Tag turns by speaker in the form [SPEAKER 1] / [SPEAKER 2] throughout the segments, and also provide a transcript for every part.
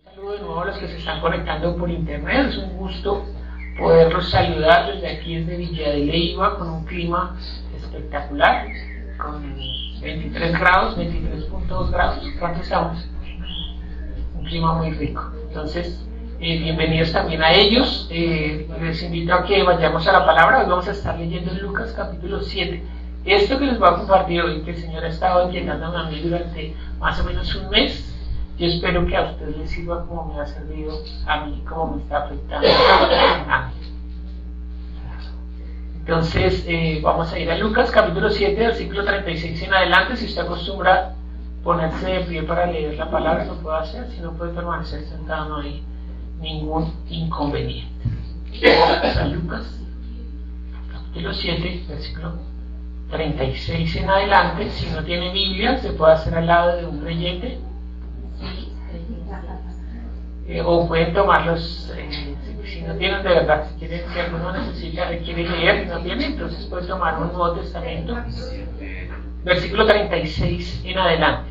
[SPEAKER 1] Saludo de nuevo a los que se están conectando por internet. Es un gusto poderlos saludar desde aquí, desde Villa de Leyva, con un clima espectacular, con 23 grados, 23.2 grados. ¿Cuánto estamos? Un clima muy rico. Entonces, bienvenidos también a ellos. Les invito a que vayamos a la palabra. Hoy vamos a estar leyendo en Lucas capítulo 7. Esto que les voy a compartir hoy, que el Señor ha estado llenando a mí durante más o menos un mes, yo espero que a usted le sirva como me ha servido a mí, como me está afectando a mí. Entonces, vamos a ir a Lucas capítulo 7, versículo 36 en adelante. Si usted acostumbra ponerse de pie para leer la palabra, lo puede hacer. Si no, puede permanecer sentado, no hay ningún inconveniente. Vamos a Lucas capítulo 7, versículo 36 en adelante. Si no tiene Biblia, se puede hacer al lado de un creyente. O pueden tomarlos, si no tienen de verdad, si quieren, si alguno necesita, quiere leer, si no tiene, entonces pueden tomar un Nuevo Testamento, versículo 36 en adelante.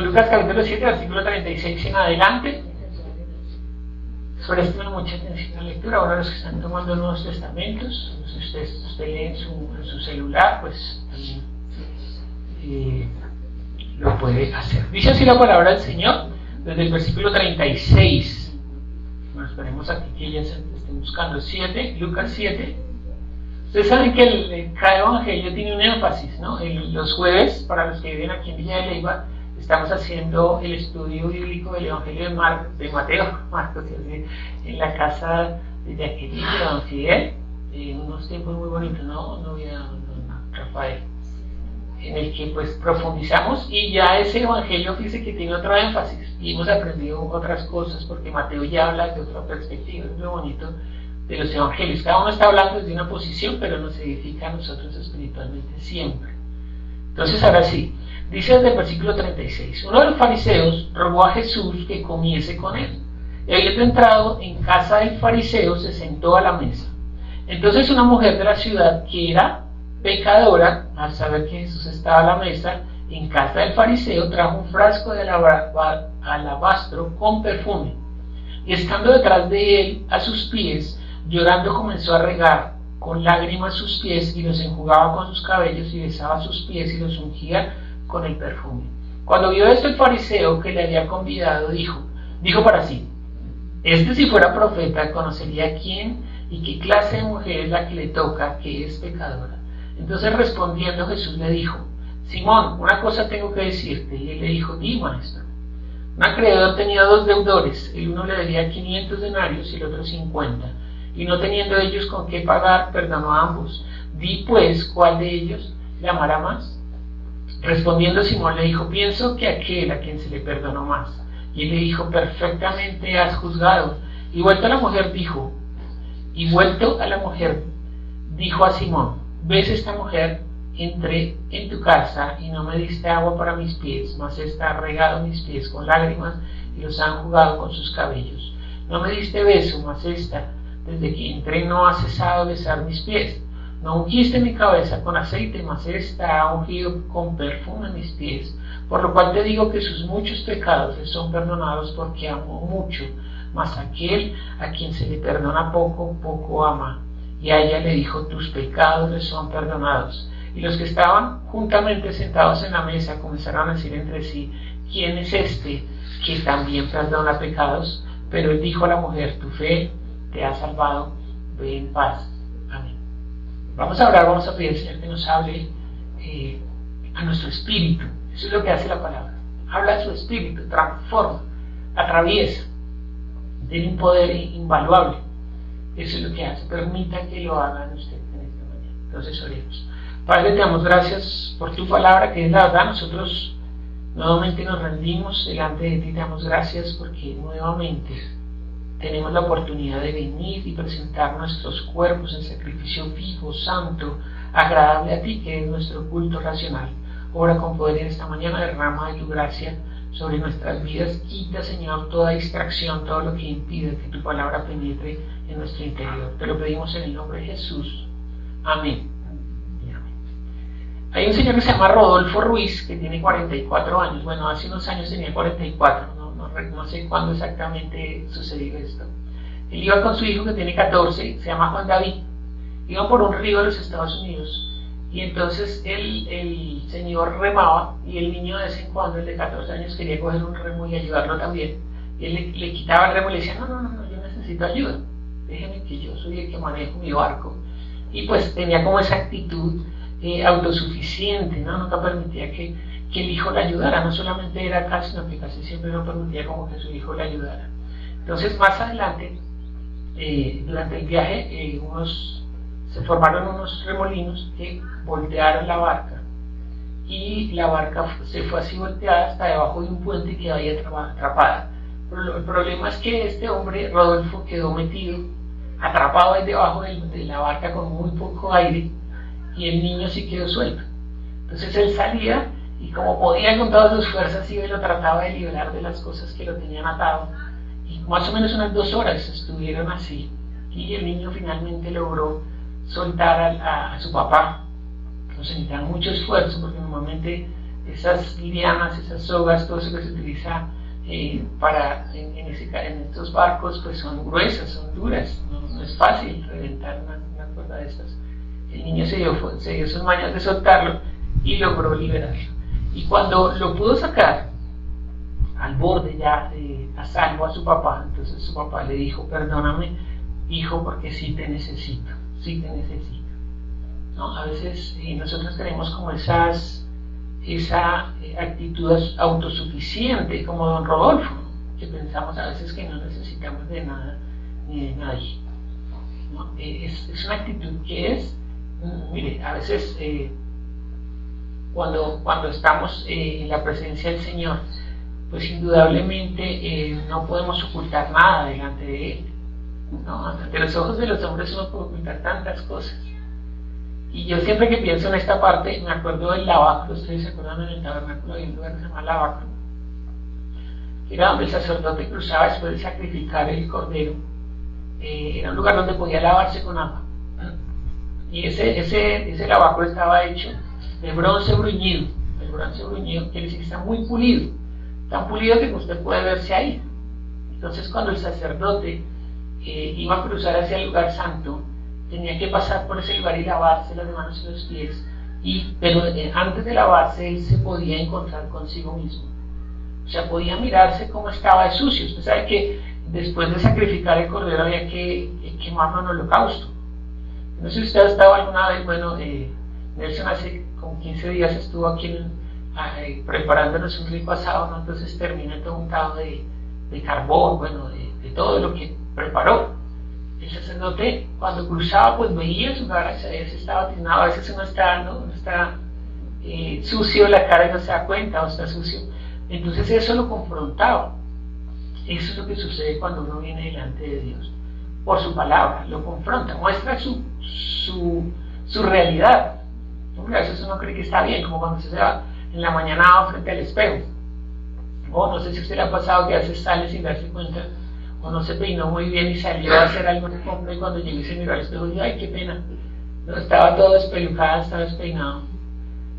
[SPEAKER 1] Lucas capítulo 7, versículo 36 en adelante. Presten mucha atención a la lectura. Ahora los que están tomando Nuevos Testamentos, si usted lee en su celular, pues también lo puede hacer. Dice así la palabra del Señor, desde el versículo 36. Bueno, esperemos aquí que ya se estén buscando 7, Lucas 7. Ustedes saben que cada evangelio tiene un énfasis, ¿no? Los jueves, para los que viven aquí en Villa de Leyva, estamos haciendo el estudio bíblico del evangelio de Mateo, Marcos, en la casa de Jacqueline, de Don Fidel, unos tiempos muy bonitos, ¿no? Rafael, en el que pues profundizamos, y ya ese evangelio, fíjese que tiene otro énfasis y hemos aprendido otras cosas porque Mateo ya habla de otra perspectiva. Es lo bonito de los evangelios, cada uno está hablando desde una posición, pero nos edifica a nosotros espiritualmente siempre. Entonces ahora sí, dice desde el versículo 36: uno de los fariseos rogó a Jesús que comiese con él, y habiendo entrado en casa del fariseo se sentó a la mesa. Entonces una mujer de la ciudad, que era pecadora, al saber que Jesús estaba a la mesa en casa del fariseo, trajo un frasco de alabastro con perfume, y estando detrás de él a sus pies, llorando comenzó a regar con lágrimas sus pies, y los enjugaba con sus cabellos, y besaba sus pies y los ungía con el perfume. Cuando vio esto el fariseo que le había convidado, dijo para sí: este, si fuera profeta, conocería quién y qué clase de mujer es la que le toca, que es pecadora. Entonces respondiendo Jesús le dijo: Simón, una cosa tengo que decirte. Y él le dijo: di, maestro. Un acreedor tenía 2 deudores, el uno le debía 500 denarios y el otro 50, y no teniendo ellos con qué pagar, perdonó a ambos. Di pues, ¿cuál de ellos le amará más? Respondiendo Simón le dijo: pienso que aquel a quien se le perdonó más. Y él le dijo: perfectamente has juzgado. Y vuelto a la mujer dijo a Simón: ¿ves esta mujer? Entré en tu casa y no me diste agua para mis pies, mas ésta ha regado mis pies con lágrimas y los ha enjugado con sus cabellos. No me diste beso, mas ésta, desde que entré, no ha cesado de besar mis pies. No ungiste mi cabeza con aceite, mas ésta ha ungido con perfume mis pies. Por lo cual te digo que sus muchos pecados le son perdonados, porque amó mucho. Mas aquel a quien se le perdona poco, poco ama. Y a ella le dijo: tus pecados le son perdonados. Y los que estaban juntamente sentados en la mesa comenzaron a decir entre sí: ¿quién es este que también perdona pecados? Pero él dijo a la mujer: tu fe te ha salvado, ve en paz. Amén. Vamos a orar, vamos a pedir al Señor que nos hable a nuestro espíritu. Eso es lo que hace la palabra. Habla a su espíritu, transforma, atraviesa, tiene un poder invaluable. Eso es lo que hace. Permita que lo hagan usted en esta mañana. Entonces oremos. Padre, te damos gracias por tu palabra, que es la verdad. Nosotros nuevamente nos rendimos delante de ti. Te damos gracias porque nuevamente tenemos la oportunidad de venir y presentar nuestros cuerpos en sacrificio vivo, santo, agradable a ti, que es nuestro culto racional. Obra con poder en esta mañana, derrama de tu gracia sobre nuestras vidas. Quita, Señor, toda distracción, todo lo que impide que tu palabra penetre en nuestro interior. Te lo pedimos en el nombre de Jesús. Amén. Hay un señor que se llama Rodolfo Ruiz, que tiene 44 años. Bueno, hace unos años tenía 44, no sé cuándo exactamente sucedió esto. Él iba con su hijo que tiene 14, se llama Juan David. Iban por un río de los Estados Unidos. Y entonces el señor remaba y el niño de vez en cuando, el de 14 años, quería coger un remo y ayudarlo también. Y él le quitaba el remo y le decía, no, yo necesito ayuda. Déjeme que yo soy el que manejo mi barco. Y pues tenía como esa actitud autosuficiente, ¿no? Nunca permitía que el hijo le ayudara. No solamente era acá, sino que casi siempre no permitía como que su hijo le ayudara. Entonces más adelante, durante el viaje, se formaron unos remolinos que voltearon la barca y la barca se fue así volteada hasta debajo de un puente y quedó ahí atrapada. Pero el problema es que este hombre, Rodolfo, quedó metido, atrapado ahí debajo de la barca con muy poco aire y el niño sí quedó suelto. Entonces él salía y como podía con todas sus fuerzas iba y lo trataba de liberar de las cosas que lo tenían atado y más o menos unas 2 horas estuvieron así y el niño finalmente logró soltar a su papá. Entonces necesitan mucho esfuerzo porque normalmente esas lianas, esas sogas, todo eso que se utiliza en estos barcos pues son gruesas, son duras, no es fácil reventar una cuerda de estas. El niño se dio sus mañas de soltarlo y logró liberarlo. Y cuando lo pudo sacar al borde ya a salvo a su papá, entonces su papá le dijo, perdóname hijo porque sí te necesito. ¿No? A veces nosotros tenemos como esa actitud autosuficiente como don Rodolfo, ¿no? Que pensamos a veces que no necesitamos de nada ni de nadie, ¿no? Es una actitud que mire, a veces cuando estamos en la presencia del Señor, pues indudablemente no podemos ocultar nada delante de Él. No, ante los ojos de los hombres uno puede ocultar tantas cosas. Y yo siempre que pienso en esta parte, me acuerdo del lavacro. Ustedes se acuerdan en el tabernáculo hay un lugar que se llama lavacro, que era donde el sacerdote cruzaba después de sacrificar el cordero. Era un lugar donde podía lavarse con agua. Y ese lavacro estaba hecho de bronce bruñido. El bronce bruñido quiere decir que está muy pulido, tan pulido que usted puede verse ahí. Entonces cuando el sacerdote iba a cruzar hacia el lugar santo, tenía que pasar por ese lugar y lavarse las manos y los pies, pero antes de lavarse él se podía encontrar consigo mismo, o sea, podía mirarse cómo estaba de sucio. Usted sabe que después de sacrificar el cordero había que quemarlo en holocausto. No sé si usted ha estado alguna vez, bueno, Nelson hace como 15 días estuvo aquí preparándonos un rico asado, ¿no? Entonces termina todo untado de carbón, bueno, de todo lo que preparó. El sacerdote cuando cruzaba pues veía su cara, a veces estaba tiznado, a veces uno está sucio la cara y no se da cuenta o está sucio. Entonces eso lo confrontaba. Eso es lo que sucede cuando uno viene delante de Dios. Por su palabra, lo confronta, muestra su realidad. A veces uno cree que está bien, como cuando se va en la mañana frente al espejo. O no sé si a usted le ha pasado que a veces sale sin darse cuenta, o no se peinó muy bien y salió a hacer algo en compra y cuando llegué y se miró al espejo y ay, qué pena. No, estaba todo despelucado, estaba despeinado.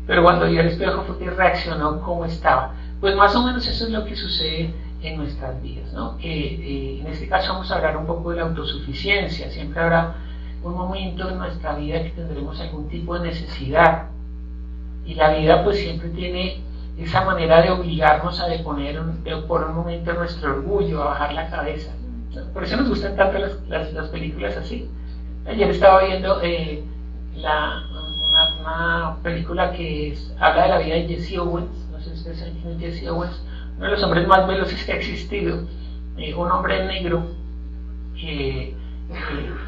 [SPEAKER 1] Pero cuando vio el espejo fue que reaccionó como estaba. Pues más o menos eso es lo que sucede en nuestras vidas, ¿no? Que en este caso vamos a hablar un poco de la autosuficiencia. Siempre habrá un momento en nuestra vida que tendremos algún tipo de necesidad. Y la vida pues siempre tiene esa manera de obligarnos a deponer por un momento nuestro orgullo, a bajar la cabeza. Por eso nos gustan tanto las películas así. Ayer estaba viendo una película que habla de la vida de Jesse Owens. No sé si ustedes saben quién es Jesse Owens, uno de los hombres más veloces que ha existido, un hombre negro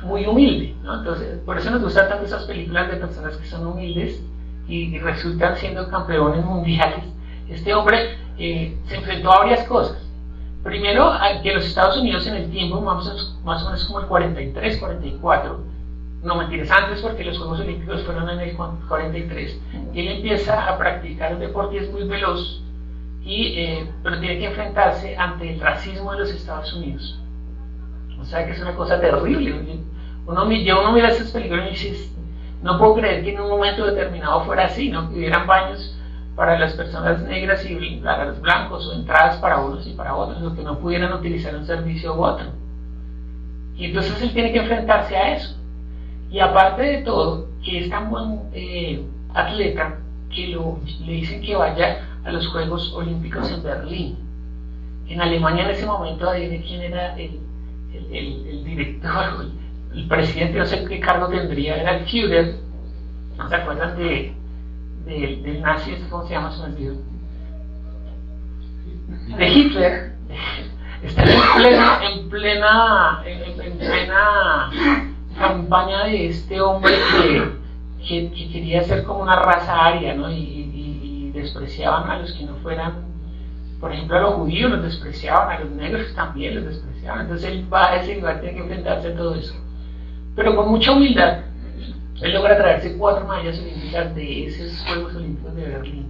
[SPEAKER 1] muy humilde, ¿no? Entonces, por eso nos gustan tanto esas películas de personas que son humildes y resultan siendo campeones mundiales. Este hombre se enfrentó a varias cosas. Primero, que los Estados Unidos en el tiempo, más o menos como el 43, 44, no mentiras, antes porque los Juegos Olímpicos fueron en el 43, él empieza a practicar un deporte, es muy veloz, pero tiene que enfrentarse ante el racismo de los Estados Unidos. O sea que es una cosa terrible. Uno mira esas películas y dice, No puedo creer que en un momento determinado fuera así, ¿no? Que hubieran baños para las personas negras y para los blancos, o entradas para unos y para otros, o que no pudieran utilizar un servicio u otro. Y entonces él tiene que enfrentarse a eso. Y aparte de todo, que es tan buen atleta que le dicen que vaya a los Juegos Olímpicos en Berlín. En Alemania en ese momento, adivine quién era el director, el presidente, no sé qué cargo tendría, era el Führer. ¿No se acuerdan del nazi, cómo se llama? Se me olvidó. De Hitler. Está en plena campaña de este hombre que quería ser como una raza aria, ¿no? Y despreciaban a los que no fueran, por ejemplo, a los judíos los despreciaban, a los negros también los despreciaban. Entonces él va a ese lugar, tiene que enfrentarse a todo eso. Pero con mucha humildad, él logra traerse 4 medallas olímpicas de esos Juegos Olímpicos de Berlín.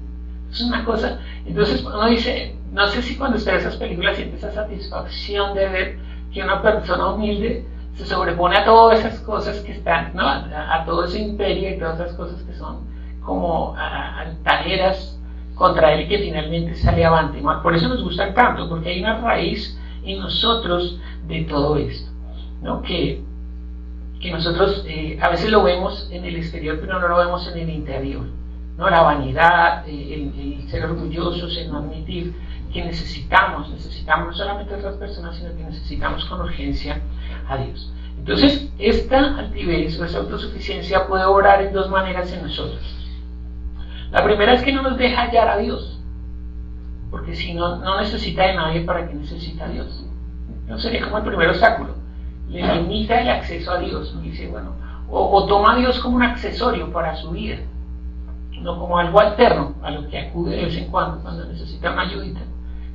[SPEAKER 1] Es una cosa. Entonces uno dice, no sé si cuando usted ve esas películas siente esa satisfacción de ver que una persona humilde se sobrepone a todas esas cosas que están, ¿no? A todo ese imperio y todas esas cosas que son como altaneras contra él, y que finalmente sale avante. Por eso nos gustan tanto, porque hay una raíz en nosotros de todo esto, ¿no? Que nosotros a veces lo vemos en el exterior, pero no lo vemos en el interior, ¿no? La vanidad, el ser orgullosos, el no admitir que necesitamos no solamente a otras personas, sino que necesitamos con urgencia a Dios. Entonces, esta altivez o esa autosuficiencia puede obrar en 2 maneras en nosotros. La primera es que no nos deja hallar a Dios, porque si no necesita de nadie, ¿para qué necesita a Dios? No sería como el primer obstáculo. Le limita el acceso a Dios, ¿no? Dice, bueno, o toma a Dios como un accesorio para su vida, no como algo alterno a lo que acude de vez en cuando necesita una ayudita.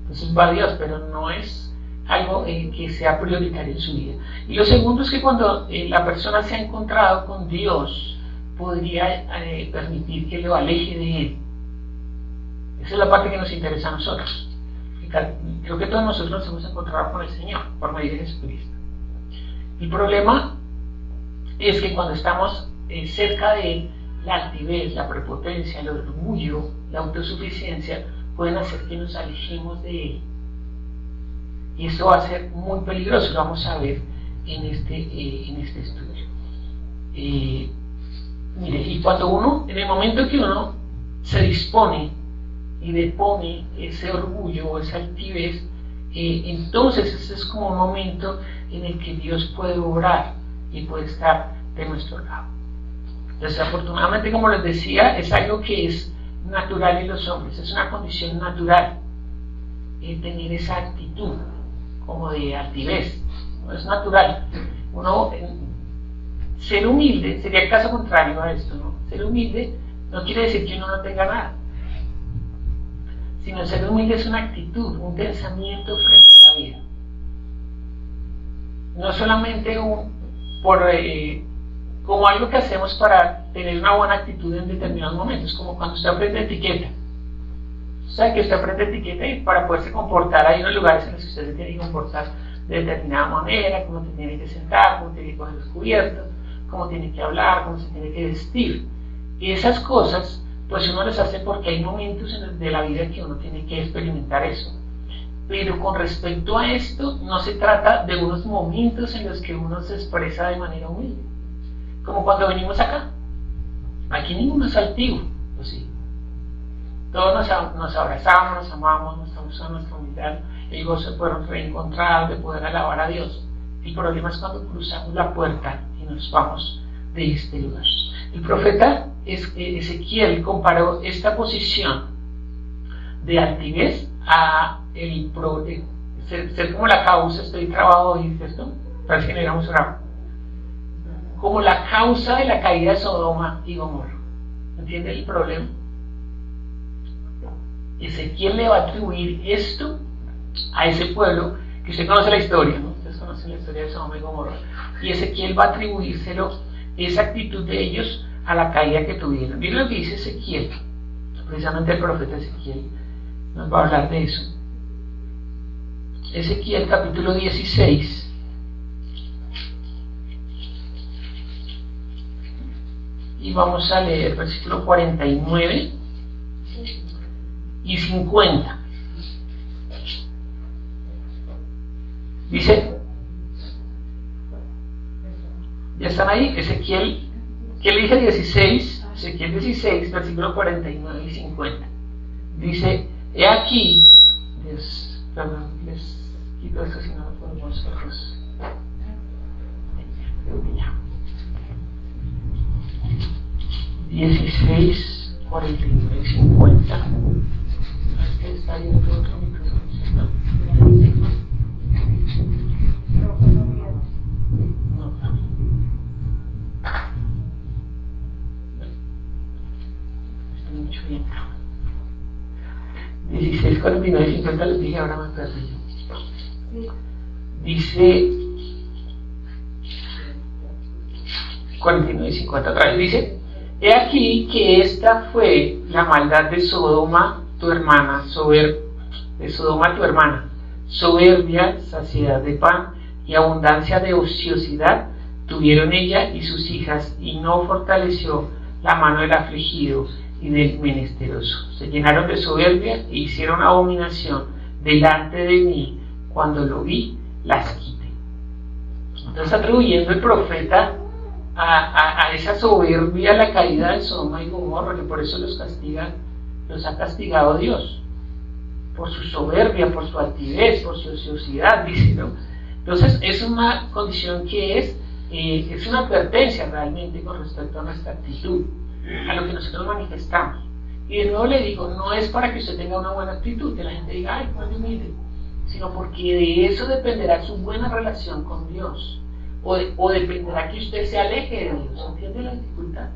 [SPEAKER 1] Entonces va a Dios, pero no es algo que sea prioritario en su vida. Y lo segundo es que cuando la persona se ha encontrado con Dios, podría permitir que lo aleje de Él. Esa es la parte que nos interesa a nosotros. Creo que todos nosotros nos hemos encontrado con el Señor por medio de Jesucristo. El problema es que cuando estamos cerca de Él, la altivez, la prepotencia, el orgullo, la autosuficiencia pueden hacer que nos alejemos de Él. Y eso va a ser muy peligroso, lo vamos a ver en este estudio. Mire, y cuando en el momento que uno se dispone y depone ese orgullo o esa altivez, entonces ese es como un momento en el que Dios puede obrar y puede estar de nuestro lado. Desafortunadamente, como les decía, es algo que es natural en los hombres, es una condición natural tener esa actitud como de altivez, no es natural. Ser humilde sería el caso contrario a esto, ¿no? Ser humilde no quiere decir que uno no tenga nada, sino ser humilde es una actitud, un pensamiento frente a la vida. No solamente como algo que hacemos para tener una buena actitud en determinados momentos, como cuando usted aprende etiqueta. O sea, que usted aprende etiqueta y para poderse comportar, hay unos lugares en los que usted se tiene que comportar de determinada manera, cómo se tiene que sentar, cómo tiene que coger los cubiertos, cómo tiene que hablar, cómo se tiene que vestir. Y esas cosas, pues uno las hace porque hay momentos de la vida que uno tiene que experimentar eso. Pero con respecto a esto, no se trata de unos momentos en los que uno se expresa de manera humilde. Como cuando venimos acá. Aquí ninguno es altivo, pues sí. Todos nos abrazamos, nos amamos, nos estamos en nuestra humildad, el gozo de poder reencontrar, de poder alabar a Dios. El problema es cuando cruzamos la puerta y nos vamos de este lugar. El profeta Ezequiel comparó esta posición de altivez a ser como la causa, estoy trabado hoy, ¿cierto? Parece que no éramos orado. Como la causa de la caída de Sodoma y Gomorra. ¿Entiende el problema? Ezequiel le va a atribuir esto a ese pueblo, que usted conoce la historia, ¿no? Ustedes conocen la historia de Sodoma y Gomorra. Y Ezequiel va a atribuírselo, esa actitud de ellos, a la caída que tuvieron. Miren lo que dice Ezequiel. Precisamente el profeta Ezequiel nos va a hablar de eso. Ezequiel capítulo 16. y vamos a leer versículo 49 y 50. Dice, ¿ya están ahí? Ezequiel, ¿qué le dije? 16, Ezequiel 16, versículo 49 y 50. Dice, he aquí, perdón, les quito esto si no lo podemos verlos. Creo que ya. 16, 49 y 50. Es que está ahí otro micrófono, ¿no? Estoy mucho bien. 16, 49 y 50 les dije, ahora me perdí yo. Dice 49 y 50 otra vez. Dice, he aquí que esta fue la maldad de Sodoma, tu hermana, soberbia, saciedad de pan y abundancia de ociosidad tuvieron ella y sus hijas, y no fortaleció la mano del afligido y del menesteroso. Se llenaron de soberbia e hicieron abominación delante de mí. Cuando lo vi, las quité. Entonces, atribuyendo el profeta a esa soberbia la caída de Sodoma y Gomorra, que por eso los ha castigado Dios, por su soberbia, por su altivez, por su ociosidad, dice, ¿no? Entonces, es una condición que es una advertencia realmente con respecto a nuestra actitud, a lo que nosotros manifestamos. Y de nuevo le digo, no es para que usted tenga una buena actitud, que la gente diga, ay, pues humilde, sino porque de eso dependerá su buena relación con Dios, o dependerá que usted se aleje de Dios. ¿Entiende la dificultad?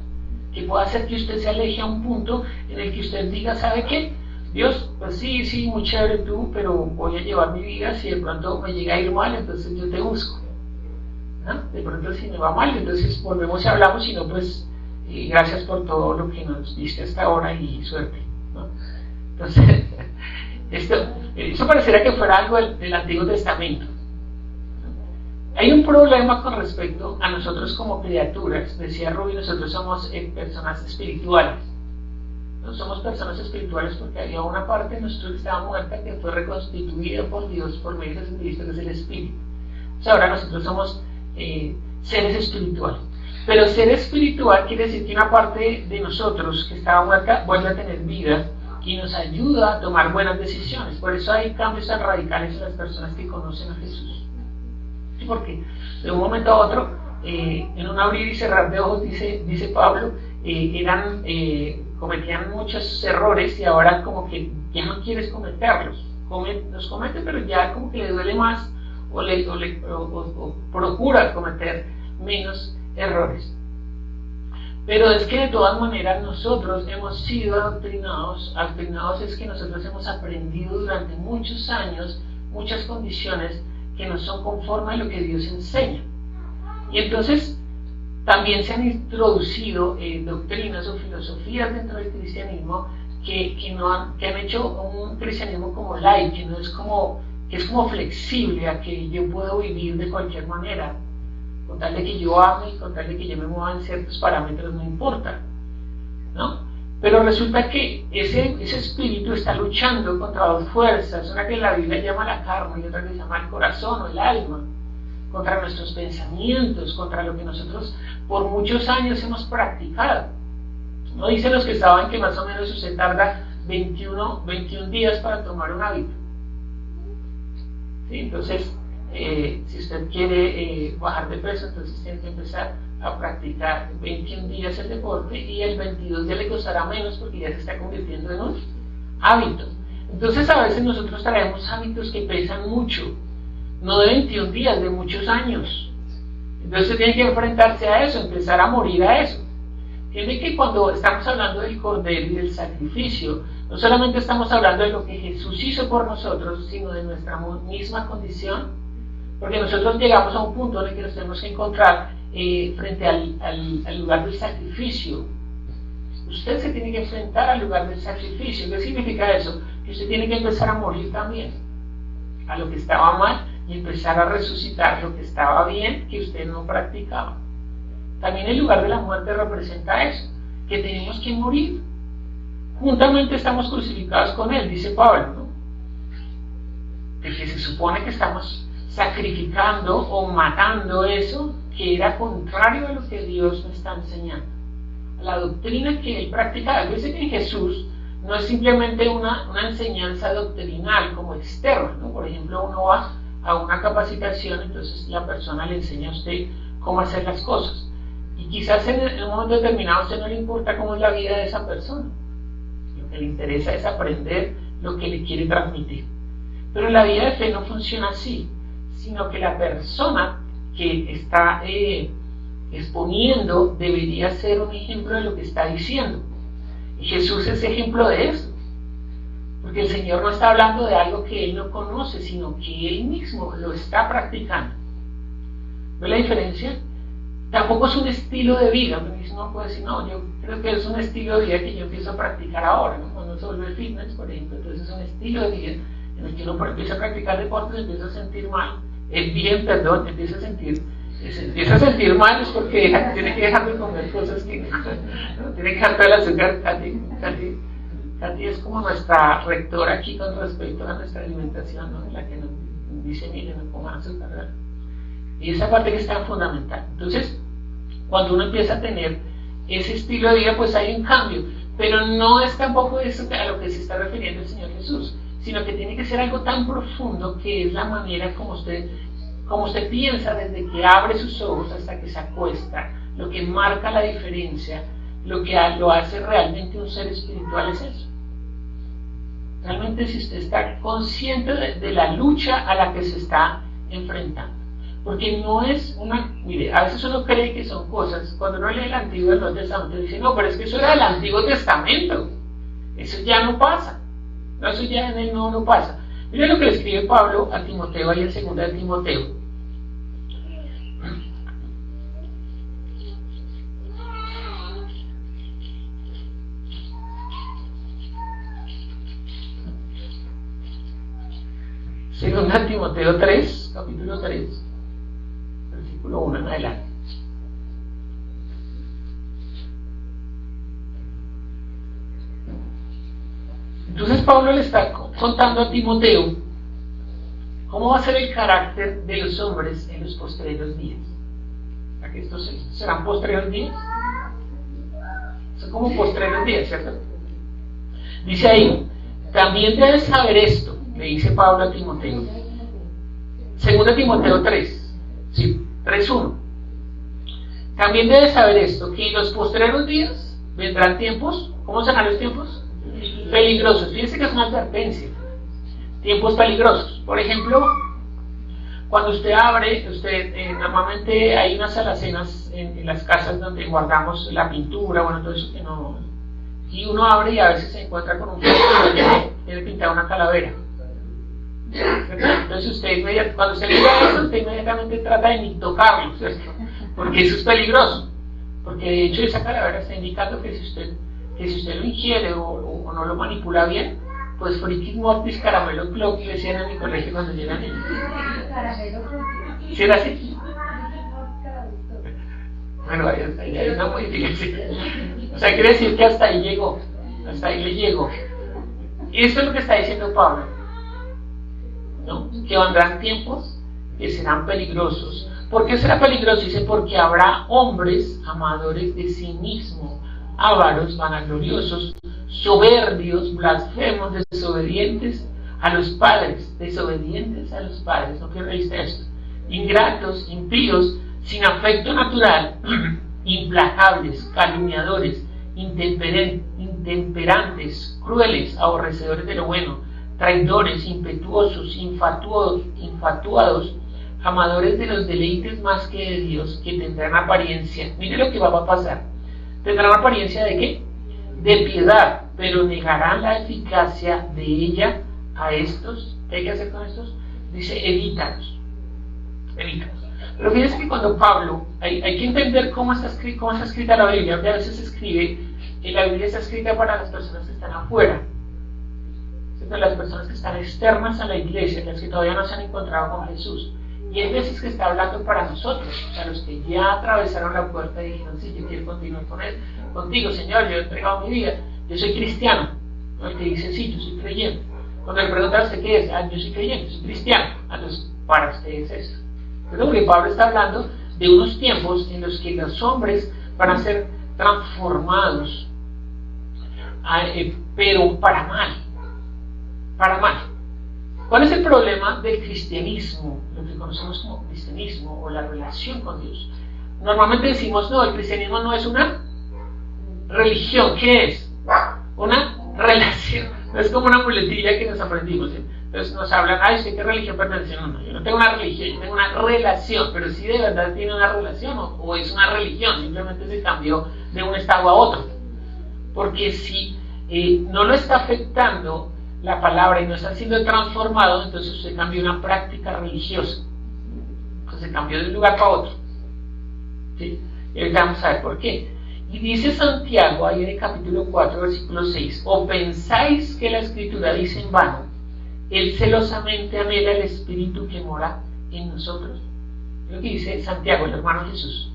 [SPEAKER 1] Que pueda hacer que usted se aleje a un punto en el que usted diga, ¿sabe qué? Dios, pues sí, muy chévere tú, pero voy a llevar mi vida. Si de pronto me llega a ir mal, entonces yo te busco, ¿no? De pronto si me va mal, entonces volvemos y hablamos, si no, pues gracias por todo lo que nos diste hasta ahora y suerte, ¿no? Entonces, eso pareciera que fuera algo del Antiguo Testamento. Hay un problema con respecto a nosotros como criaturas. Decía Rubí, nosotros somos personas espirituales. No somos personas espirituales porque había una parte de nosotros que estaba muerta, que fue reconstituida por Dios por medio de Jesucristo, que es el Espíritu. Entonces ahora nosotros somos seres espirituales. Pero ser espiritual quiere decir que una parte de nosotros que estaba muerta vuelve a tener vida y nos ayuda a tomar buenas decisiones. Por eso hay cambios tan radicales en las personas que conocen a Jesús. ¿Sí? Porque de un momento a otro, en un abrir y cerrar de ojos, dice Pablo, cometían muchos errores y ahora como que ya no quieres cometerlos. Los comete, pero ya como que le duele más o procura cometer menos errores. Pero es que de todas maneras nosotros hemos sido adoctrinados es que nosotros hemos aprendido durante muchos años muchas condiciones que no son conformes a lo que Dios enseña. Y entonces también se han introducido doctrinas o filosofías dentro del cristianismo que han hecho un cristianismo como light, que es como flexible a que yo puedo vivir de cualquier manera, con tal de que yo ame y con tal de que yo me mueva en ciertos parámetros, no importa, ¿no? Pero resulta que ese espíritu está luchando contra dos fuerzas, una que la Biblia llama la carne y otra que se llama el corazón o el alma, contra nuestros pensamientos, contra lo que nosotros por muchos años hemos practicado. No dicen los que estaban que más o menos usted tarda 21 días para tomar un hábito. ¿Sí? Entonces, si usted quiere bajar de peso, entonces tiene que empezar a practicar 21 días el deporte y el 22 ya le costará menos porque ya se está convirtiendo en un hábito. Entonces a veces nosotros traemos hábitos que pesan mucho, no de 21 días, de muchos años. Entonces usted tiene que enfrentarse a eso, empezar a morir a eso. Tiene que cuando estamos hablando del cordero y del sacrificio, no solamente estamos hablando de lo que Jesús hizo por nosotros, sino de nuestra misma condición, porque nosotros llegamos a un punto en el que nos tenemos que encontrar frente al lugar del sacrificio. Usted se tiene que enfrentar al lugar del sacrificio. ¿Qué significa eso? Que usted tiene que empezar a morir también a lo que estaba mal y empezar a resucitar lo que estaba bien, que usted no practicaba. también el lugar de la muerte representa eso, que tenemos que morir. Juntamente estamos crucificados con Él, dice Pablo, ¿no? De que se supone que estamos sacrificando o matando eso que era contrario a lo que Dios nos está enseñando. La doctrina que Él practicaba. Dice que en Jesús no es simplemente una enseñanza doctrinal como externa, ¿no? Por ejemplo, uno va a una capacitación, entonces la persona le enseña a usted cómo hacer las cosas. Y quizás en un momento determinado a usted no le importa cómo es la vida de esa persona. Lo que le interesa es aprender lo que le quiere transmitir. Pero la vida de fe no funciona así, sino que la persona que está exponiendo debería ser un ejemplo de lo que está diciendo. Y Jesús es ejemplo de eso. Porque el Señor no está hablando de algo que Él no conoce, sino que Él mismo lo está practicando. ¿Ve la diferencia? Tampoco es un estilo de vida. No puede decir, no, yo creo que es un estilo de vida que yo empiezo a practicar ahora, ¿no? Cuando se vuelve fitness, por ejemplo, entonces es un estilo de vida en el que uno empieza a practicar deportes, empieza a sentir mal, empieza a sentir mal es porque tiene que dejar de comer cosas que no, tiene que dejar todo el azúcar. Katy es como nuestra rectora aquí con respecto a nuestra alimentación, ¿no? En la que nos dice, mire, no coman azúcar, ¿verdad? Y esa parte que es tan fundamental. Entonces, cuando uno empieza a tener ese estilo de vida, pues hay un cambio, pero no es tampoco eso a lo que se está refiriendo el Señor Jesús, sino que tiene que ser algo tan profundo que es la manera como usted piensa desde que abre sus ojos hasta que se acuesta. Lo que marca la diferencia, lo que lo hace realmente un ser espiritual es eso. Realmente si usted está consciente de la lucha a la que se está enfrentando. Porque no es mire, a veces uno cree que son cosas, cuando uno lee el Antiguo y el Nuevo Testamento dice, no, pero es que eso era del Antiguo Testamento, eso ya no pasa, no, eso ya en el Nuevo no pasa. Mire lo que le escribe Pablo a Timoteo ahí en 2 de Timoteo. Segunda de Timoteo 3, capítulo 3, versículo 1 en adelante. Entonces Pablo le está contando a Timoteo cómo va a ser el carácter de los hombres en los postreros días. ¿A que estos serán postreros días? Son como postreros días, ¿cierto? Dice ahí, también debes saber esto, le dice Pablo a Timoteo. 2 Timoteo 3, sí, 3:1. También debes saber esto, que en los postreros días vendrán tiempos. ¿Cómo serán los tiempos? Peligrosos. Fíjense que es una advertencia. Tiempos peligrosos. Por ejemplo, cuando usted abre, normalmente hay unas alacenas en las casas donde guardamos la pintura, bueno, todo eso que no. Y uno abre y a veces se encuentra con un fondo que tiene pintado una calavera. Entonces cuando usted mira eso, usted inmediatamente trata de ni tocarlo, ¿cierto? Porque eso es peligroso. Porque de hecho esa calavera está indicando que si usted lo ingiere o no lo manipula bien, pues frikis mortis caramelo clock, decían en mi colegio cuando yo era niño. ¿Sí era así? Bueno, ahí hay una modificación. O sea, quiere decir que hasta ahí llegó, hasta ahí le llegó. Y esto es lo que está diciendo Pablo, ¿no? Que vendrán tiempos que serán peligrosos. ¿Por qué será peligroso? Dice, porque habrá hombres amadores de sí mismos, ávaros, vanagloriosos, soberbios, blasfemos, desobedientes a los padres. ¿No que leíste esto? Ingratos, impíos, sin afecto natural, implacables, calumniadores, intemperantes, crueles, aborrecedores de lo bueno, traidores, impetuosos, infatuados, amadores de los deleites más que de Dios, que tendrán apariencia. Mire lo que va a pasar. ¿Tendrán apariencia de qué? De piedad, pero negarán la eficacia de ella a estos. ¿Qué hay que hacer con estos? Dice, evítalos. Pero fíjense que cuando Pablo, hay que entender cómo está escrita la Biblia. A veces se escribe, la Biblia está escrita para las personas que están afuera, las personas que están externas a la iglesia, las que todavía no se han encontrado con Jesús. Y hay veces que está hablando para nosotros, o sea, los que ya atravesaron la puerta y dijeron, sí, yo quiero continuar contigo, Señor, yo he entregado mi vida, yo soy cristiano. ¿No? El que dice, sí, yo soy creyente. Cuando le preguntan a usted qué es, yo soy creyente, soy cristiano. Entonces, para usted es esto. Pero que Pablo está hablando de unos tiempos en los que los hombres van a ser transformados, pero para mal. Para mal. ¿Cuál es el problema del cristianismo, lo que conocemos como cristianismo o la relación con Dios? Normalmente decimos, no, el cristianismo no es una religión. ¿Qué es? Una relación. No es como una muletilla que nos aprendimos. Entonces nos hablan, ¿usted qué religión pertenece? No, yo no tengo una religión, yo tengo una relación, pero si de verdad tiene una relación o es una religión, simplemente se cambió de un estado a otro. Porque si no lo está afectando la palabra y no está siendo transformado, entonces usted cambió una práctica religiosa. Entonces se cambió de un lugar para otro. ¿Sí? Y ahorita vamos a ver por qué. Y dice Santiago, ahí en el capítulo 4, versículo 6, ¿o pensáis que la Escritura dice en vano, Él celosamente anhela el Espíritu que mora en nosotros? Es lo que dice Santiago, el hermano Jesús.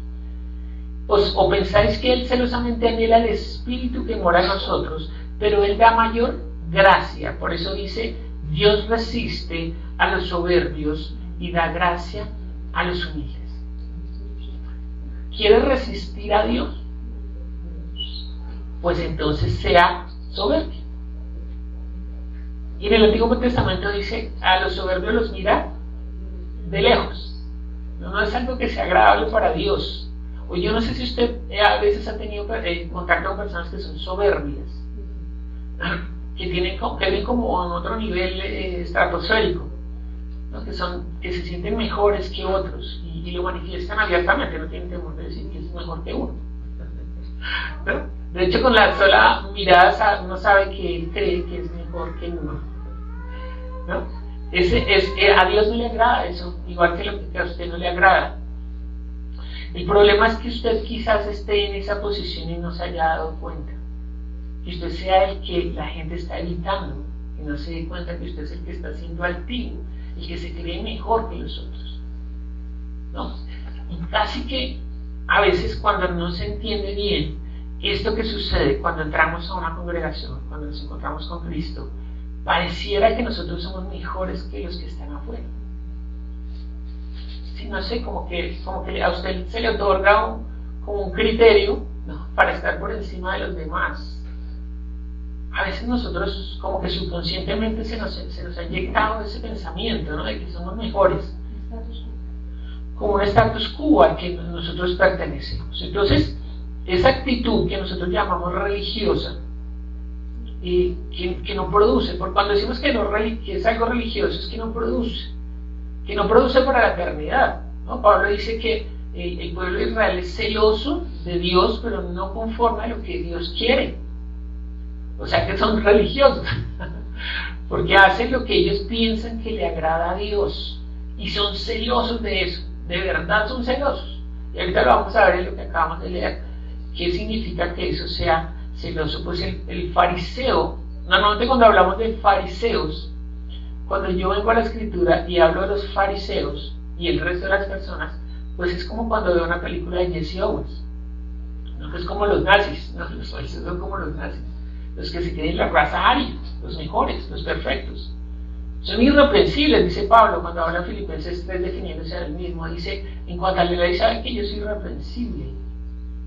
[SPEAKER 1] ¿O pensáis que Él celosamente anhela el Espíritu que mora en nosotros, pero Él da mayor gracia? Por eso dice, Dios resiste a los soberbios y da gracia a los humildes. ¿Quieres resistir a Dios? Pues entonces sea soberbio. Y en el Antiguo Testamento dice, a los soberbios los mira de lejos. No es algo que sea agradable para Dios. O yo no sé si usted a veces ha tenido contacto con personas que son soberbias, que ven como en otro nivel estratosférico, ¿no? que se sienten mejores que otros y lo manifiestan abiertamente, no tienen temor de decir que es mejor que uno. ¿No? De hecho, con la sola mirada uno sabe que él cree que es mejor que uno. ¿No? A Dios no le agrada eso, igual que a usted no le agrada. El problema es que usted quizás esté en esa posición y no se haya dado cuenta. Que usted sea el que la gente está evitando, y no se dé cuenta que usted es el que está siendo altivo, el que se cree mejor que los otros. ¿No? Y casi que a veces cuando no se entiende bien esto que sucede cuando entramos a una congregación, cuando nos encontramos con Cristo, pareciera que nosotros somos mejores que los que están afuera. Sí, no sé, como que a usted se le otorga como un criterio, ¿no?, para estar por encima de los demás. A veces nosotros como que subconscientemente se nos ha inyectado ese pensamiento, ¿no?, de que somos mejores, como un status quo al que nosotros pertenecemos. Entonces, esa actitud que nosotros llamamos religiosa, que no produce, por cuando decimos que es algo religioso, es que no produce para la eternidad, ¿no? Pablo dice que el pueblo de Israel es celoso de Dios, pero no conforme a lo que Dios quiere. O sea que son religiosos, porque hacen lo que ellos piensan que le agrada a Dios, y son celosos de eso, de verdad son celosos. Y ahorita lo vamos a ver en lo que acabamos de leer, qué significa que eso sea celoso. Pues el fariseo, normalmente cuando hablamos de fariseos, cuando yo vengo a la Escritura y hablo de los fariseos y el resto de las personas, pues es como cuando veo una película de Jesse Owens, ¿no? Es como los nazis, ¿no? Los fariseos son como los nazis, los que se creen la raza aria, los mejores, los perfectos. Son irreprensibles, dice Pablo cuando habla en Filipenses 3, definiéndose a él mismo. Dice, en cuanto a la ley, sabe que yo soy irreprensible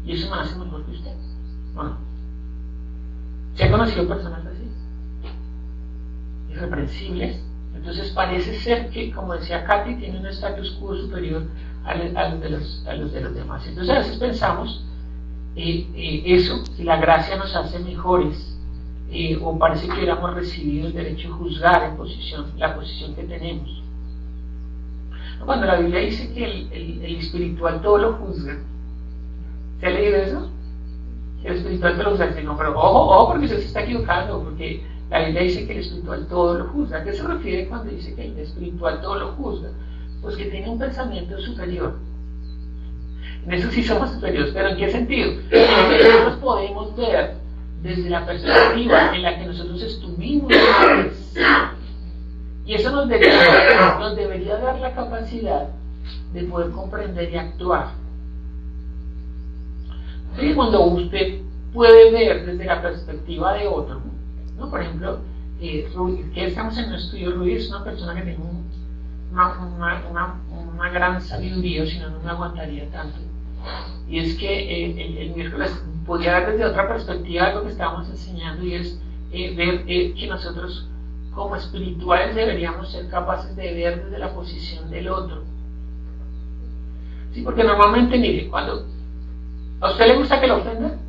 [SPEAKER 1] y eso me hace mejor que usted, ¿o no? ¿Se ha conocido personas así? Irreprensibles. Entonces parece ser que, como decía Katy, tiene un status quo superior a los de los demás. Entonces a veces pensamos eso, si la gracia nos hace mejores, o parece que hubiéramos recibido el derecho a juzgar la posición que tenemos. Cuando la Biblia dice que el espiritual todo lo juzga, ¿se ha leído eso? El espiritual todo lo juzga. No, pero ojo, porque usted se está equivocando, porque la Biblia dice que el espiritual todo lo juzga. ¿A qué se refiere cuando dice que el espiritual todo lo juzga? Pues que tiene un pensamiento superior. En eso sí somos superiores, pero ¿en qué sentido? Nosotros podemos ver desde la perspectiva en la que nosotros estuvimos antes, Y eso nos debería dar la capacidad de poder comprender y actuar. Y cuando usted puede ver desde la perspectiva de otro, ¿no? Por ejemplo, que estamos en un estudio, Ruiz es una persona que tiene una gran sabiduría, si no, no me aguantaría tanto. Y es que el miércoles podía ver desde otra perspectiva lo que estábamos enseñando, y es ver que nosotros como espirituales deberíamos ser capaces de ver desde la posición del otro. Sí, porque normalmente, mire, cuando ¿a usted le gusta que lo ofendan?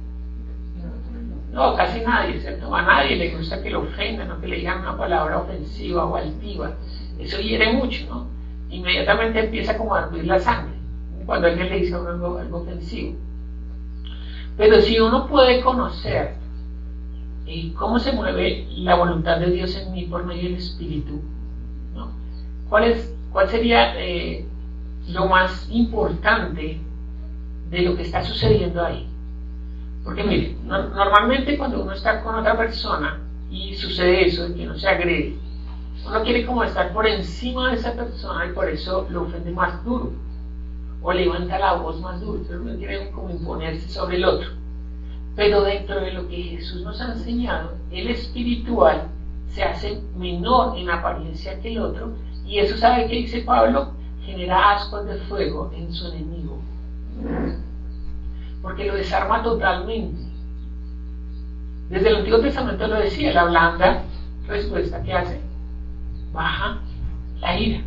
[SPEAKER 1] No, casi nadie, ¿cierto? A nadie le gusta que lo ofendan o que le digan una palabra ofensiva o altiva. Eso hiere mucho, ¿no? Inmediatamente empieza como a hervir la sangre cuando alguien le dice algo ofensivo. Pero si uno puede conocer cómo se mueve la voluntad de Dios en mí por medio del Espíritu, ¿no? ¿Cuál sería lo más importante de lo que está sucediendo ahí? Porque mire, normalmente cuando uno está con otra persona y sucede eso, de que no se agrede, uno quiere como estar por encima de esa persona y por eso lo ofende más duro o levanta la voz más duro, pero uno quiere como imponerse sobre el otro. Pero dentro de lo que Jesús nos ha enseñado, el espiritual se hace menor en apariencia que el otro, y eso, ¿sabe qué dice Pablo? Genera ascuas de fuego en su enemigo, porque lo desarma totalmente. Desde el Antiguo Testamento lo decía, la blanda respuesta que hace baja la ira.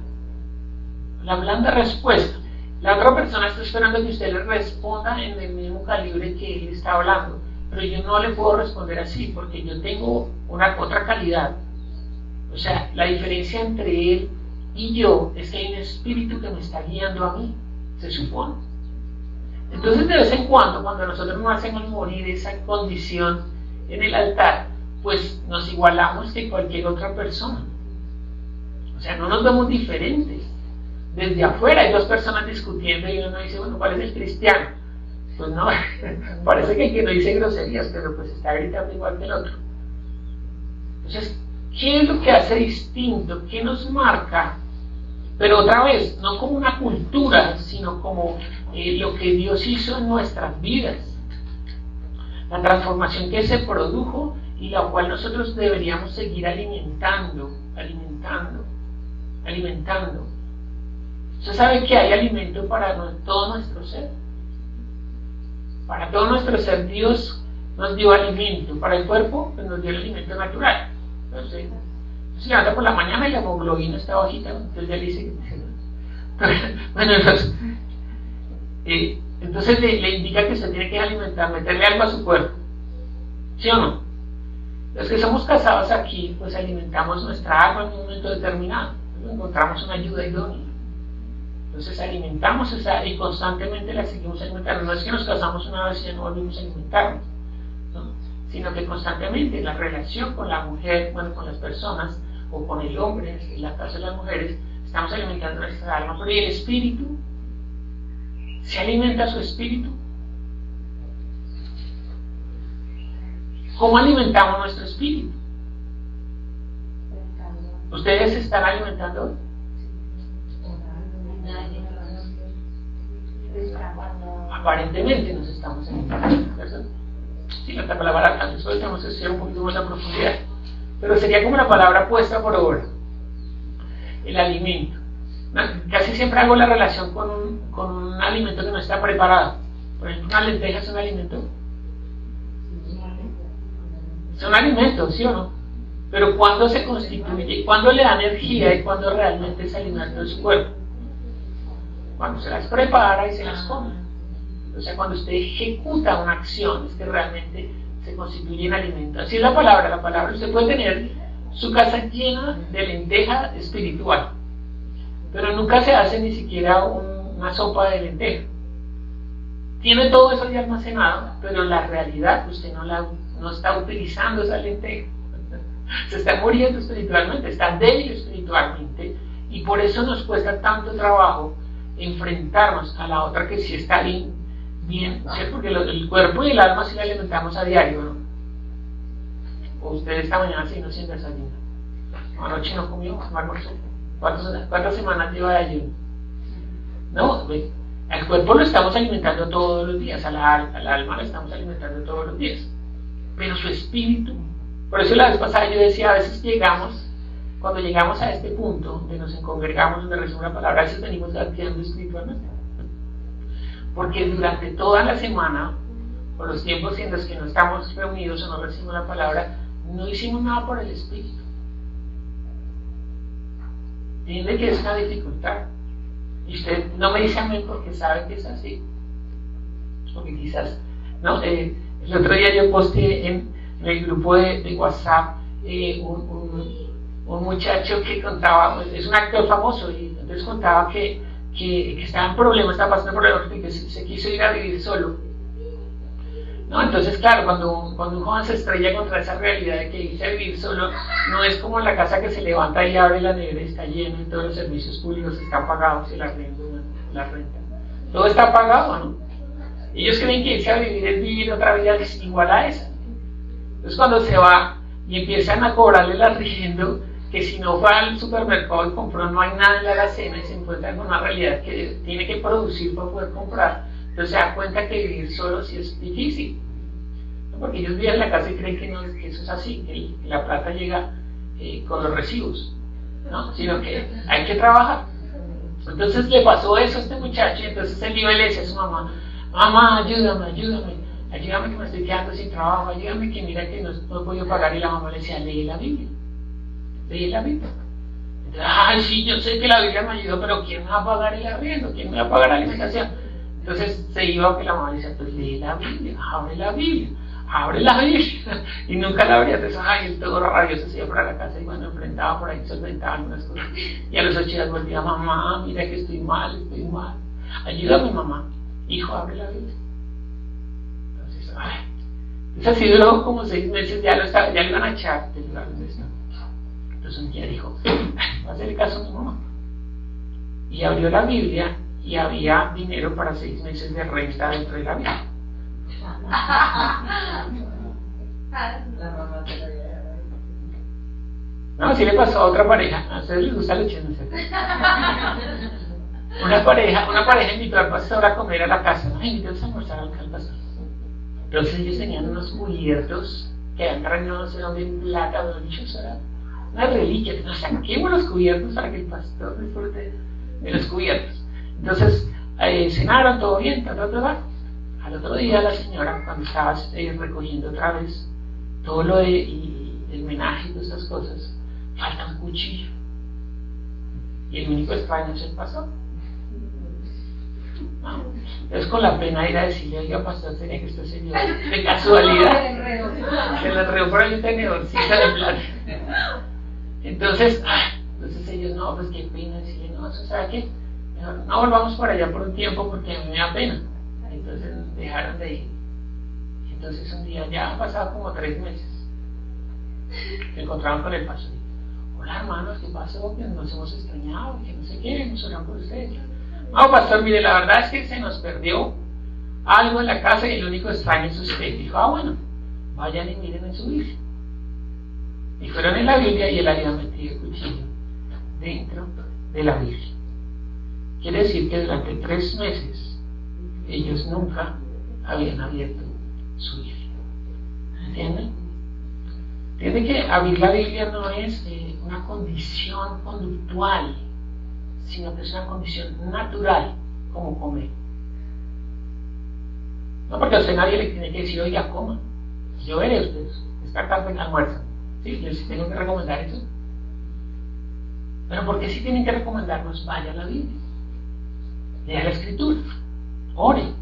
[SPEAKER 1] La blanda respuesta. La otra persona está esperando que usted le responda en el mismo calibre que él está hablando, pero yo no le puedo responder así porque yo tengo otra calidad. O sea, la diferencia entre él y yo es que hay un espíritu que me está guiando a mí, se supone. Entonces, de vez en cuando nosotros nos hacemos morir esa condición en el altar, pues nos igualamos que cualquier otra persona. O sea, no nos vemos diferentes. Desde afuera hay dos personas discutiendo y uno dice, bueno, ¿cuál es el cristiano? Pues no, parece que el que no dice groserías, pero pues está gritando igual que el otro. Entonces, ¿qué es lo que hace distinto? ¿Qué nos marca? Pero otra vez, no como una cultura, sino como lo que Dios hizo en nuestras vidas. La transformación que se produjo y la cual nosotros deberíamos seguir alimentando. Usted sabe que hay alimento para todo nuestro ser. Para todo nuestro ser Dios nos dio alimento. Para el cuerpo, pues nos dio el alimento natural. Entonces, se levanta por la mañana y la hemoglobina está bajita, entonces ya le dice bueno, entonces le indica que se tiene que alimentar, meterle algo a su cuerpo. ¿Sí o no? Los que somos casados aquí, pues alimentamos nuestra alma en un momento determinado. Encontramos una ayuda idónea. Entonces alimentamos esa y constantemente la seguimos alimentando. No es que nos casamos una vez y ya no volvimos a alimentarnos, ¿no? Sino que constantemente la relación con la mujer, bueno, con las personas o con el hombre, en la casa de las mujeres, estamos alimentando nuestra alma. Pero ¿y el espíritu? ¿Se alimenta su espíritu? ¿Cómo alimentamos nuestro espíritu? ¿Ustedes se están alimentando hoy? Aparentemente nos estamos alimentando, ¿verdad? Sí, la palabra antes hoy tenemos que hacer un poquito más a profundidad, pero sería como la palabra puesta por obra, el alimento. Casi siempre hago la relación con un alimento que no está preparado. Por ejemplo, una lenteja es un alimento. Es un alimento, ¿sí o no? Pero ¿cuándo se constituye? ¿Cuándo le da energía y cuándo realmente es alimento de su cuerpo? Cuando se las prepara y se las come. O sea, cuando usted ejecuta una acción, es que realmente se constituye en alimento. Así es la palabra. Usted puede tener su casa llena de lenteja espiritual, pero nunca se hace ni siquiera una sopa de lenteja. Tiene todo eso ya almacenado, pero en la realidad usted no está utilizando esa lenteja. Se está muriendo espiritualmente, está débil espiritualmente, y por eso nos cuesta tanto trabajo enfrentarnos a la otra que sí está bien, ¿cierto? Porque el cuerpo y el alma sí la alimentamos a diario, ¿no? O usted esta mañana sí no sin desayuno. anoche no comió, no almorzó. ¿Cuántas semanas lleva de ayuno? No, al cuerpo lo estamos alimentando todos los días, al alma lo estamos alimentando todos los días, pero su espíritu, por eso la vez pasada yo decía, a veces cuando llegamos a este punto, donde nos congregamos, donde recibimos la palabra, a veces venimos gateando espiritualmente, porque durante toda la semana, o los tiempos en los que no estamos reunidos o no recibimos la palabra, no hicimos nada por el espíritu. Entiende que es una dificultad. Y usted no me dice amén porque sabe que es así. Porque quizás, ¿no? El otro día yo posteé en el grupo de WhatsApp un muchacho que contaba, es un actor famoso, y entonces contaba que estaba en problemas, estaba pasando problemas porque se quiso ir a vivir solo. ¿No? Entonces, claro, cuando un joven se estrella contra esa realidad de que irse a vivir solo no es como la casa que se levanta y abre la nevera y está lleno y todos los servicios públicos están pagados y la renta. Todo está pagado, ¿no? Ellos creen que irse a vivir es vivir otra vida igual a esa. Entonces, cuando se va y empiezan a cobrarle el arriendo, que si no fue al supermercado y compró, no hay nada en la alacena y se encuentra con una realidad que tiene que producir para poder comprar. Entonces se da cuenta que vivir solo sí es difícil, ¿no? Porque ellos viven en la casa y creen que eso es así, que la plata llega con los recibos, ¿no? Sino que hay que trabajar. Entonces le pasó eso a este muchacho y entonces él iba y le decía a su mamá, mamá, ayúdame que me estoy quedando sin trabajo, ayúdame que mira que no he podido pagar. Y la mamá le decía, lee la Biblia. Entonces, ay, sí, yo sé que la Biblia me ayudó, pero ¿quién me va a pagar el arriendo? ¿Quién me va a pagar la alimentación? Entonces se iba que la mamá decía, pues lee la Biblia, abre la Biblia, y nunca la abría. Entonces, ay, él todo rabioso se iba para la casa y bueno, enfrentaba por ahí, solventaba algunas cosas. Y a los 8 días volvía, mamá, mira que estoy mal, ayúdame mamá, hijo, abre la Biblia. Entonces, así duró como 6 meses, ya le iban a echar del lugar donde estaba. Entonces un día dijo, va a hacer caso a mi mamá. Y abrió la Biblia y había dinero para 6 meses de renta dentro de la Biblia. No, así le pasó a otra pareja. A ustedes les gusta el chisme. Una pareja invitó al pastor a comer a la casa. No, invitó a almorzar al pastor. Entonces ellos tenían unos cubiertos que habían cargado no sé dónde en plata, una reliquia. Nos saquemos los cubiertos para que el pastor disfrute de los cubiertos. Entonces cenaron, todo bien, Al otro día la señora, cuando estaba recogiendo otra vez todo lo el homenaje y todas estas cosas, falta un cuchillo. Y el único extraño es el pastor. ¿No? Entonces con la pena ir a decirle, oiga pastor, tenía que este señor de casualidad se le enredó por ahí un tenedorcito de plata. Entonces ellos, no, pues qué pena decirle, no, eso sabe qué, mejor no volvamos por allá por un tiempo porque a mí me da pena. Entonces dejaron de ir. Entonces un día, ya han pasado como 3 meses, se encontraron con el pastor. Hola hermanos, ¿qué pasó? Que nos hemos extrañado, que no sé qué, hemos orado por ustedes. No, pastor, mire, la verdad es que se nos perdió algo en la casa y el único extraño es usted. Dijo, bueno, vayan y miren en su Biblia. Y fueron en la Biblia y él había metido el cuchillo dentro de la Biblia. Quiere decir que durante 3 meses ellos nunca habían abierto su Biblia. ¿Entienden? Entiende que abrir la Biblia no es una condición conductual, sino que es una condición natural, como comer. No porque a usted nadie le tiene que decir, oiga, coma. Yo veré ustedes, esta tarde en almuerzo. ¿Sí? Yo sí tengo que recomendar eso. Pero ¿por qué sí tienen que recomendarnos? Vaya a la Biblia, lea la Escritura, ore.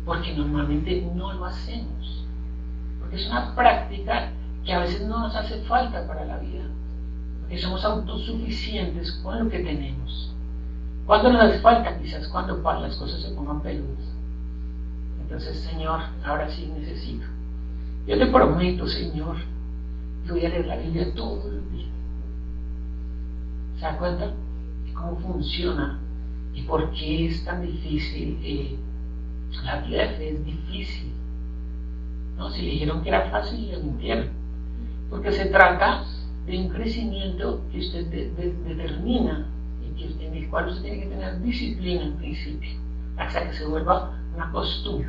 [SPEAKER 1] Porque normalmente no lo hacemos. Porque es una práctica que a veces no nos hace falta para la vida. Porque somos autosuficientes con lo que tenemos. ¿Cuándo nos hace falta? Quizás cuando las cosas se pongan peludas. Entonces, Señor, ahora sí necesito. Yo te prometo, Señor, que voy a leer la Biblia todos los días. ¿Se da cuenta de cómo funciona y por qué es tan difícil? La vida de fe es difícil. ¿No? Si le dijeron que era fácil, le mintieron. Porque se trata de un crecimiento que usted determina y en el cual usted tiene que tener disciplina en principio, hasta que se vuelva una costumbre,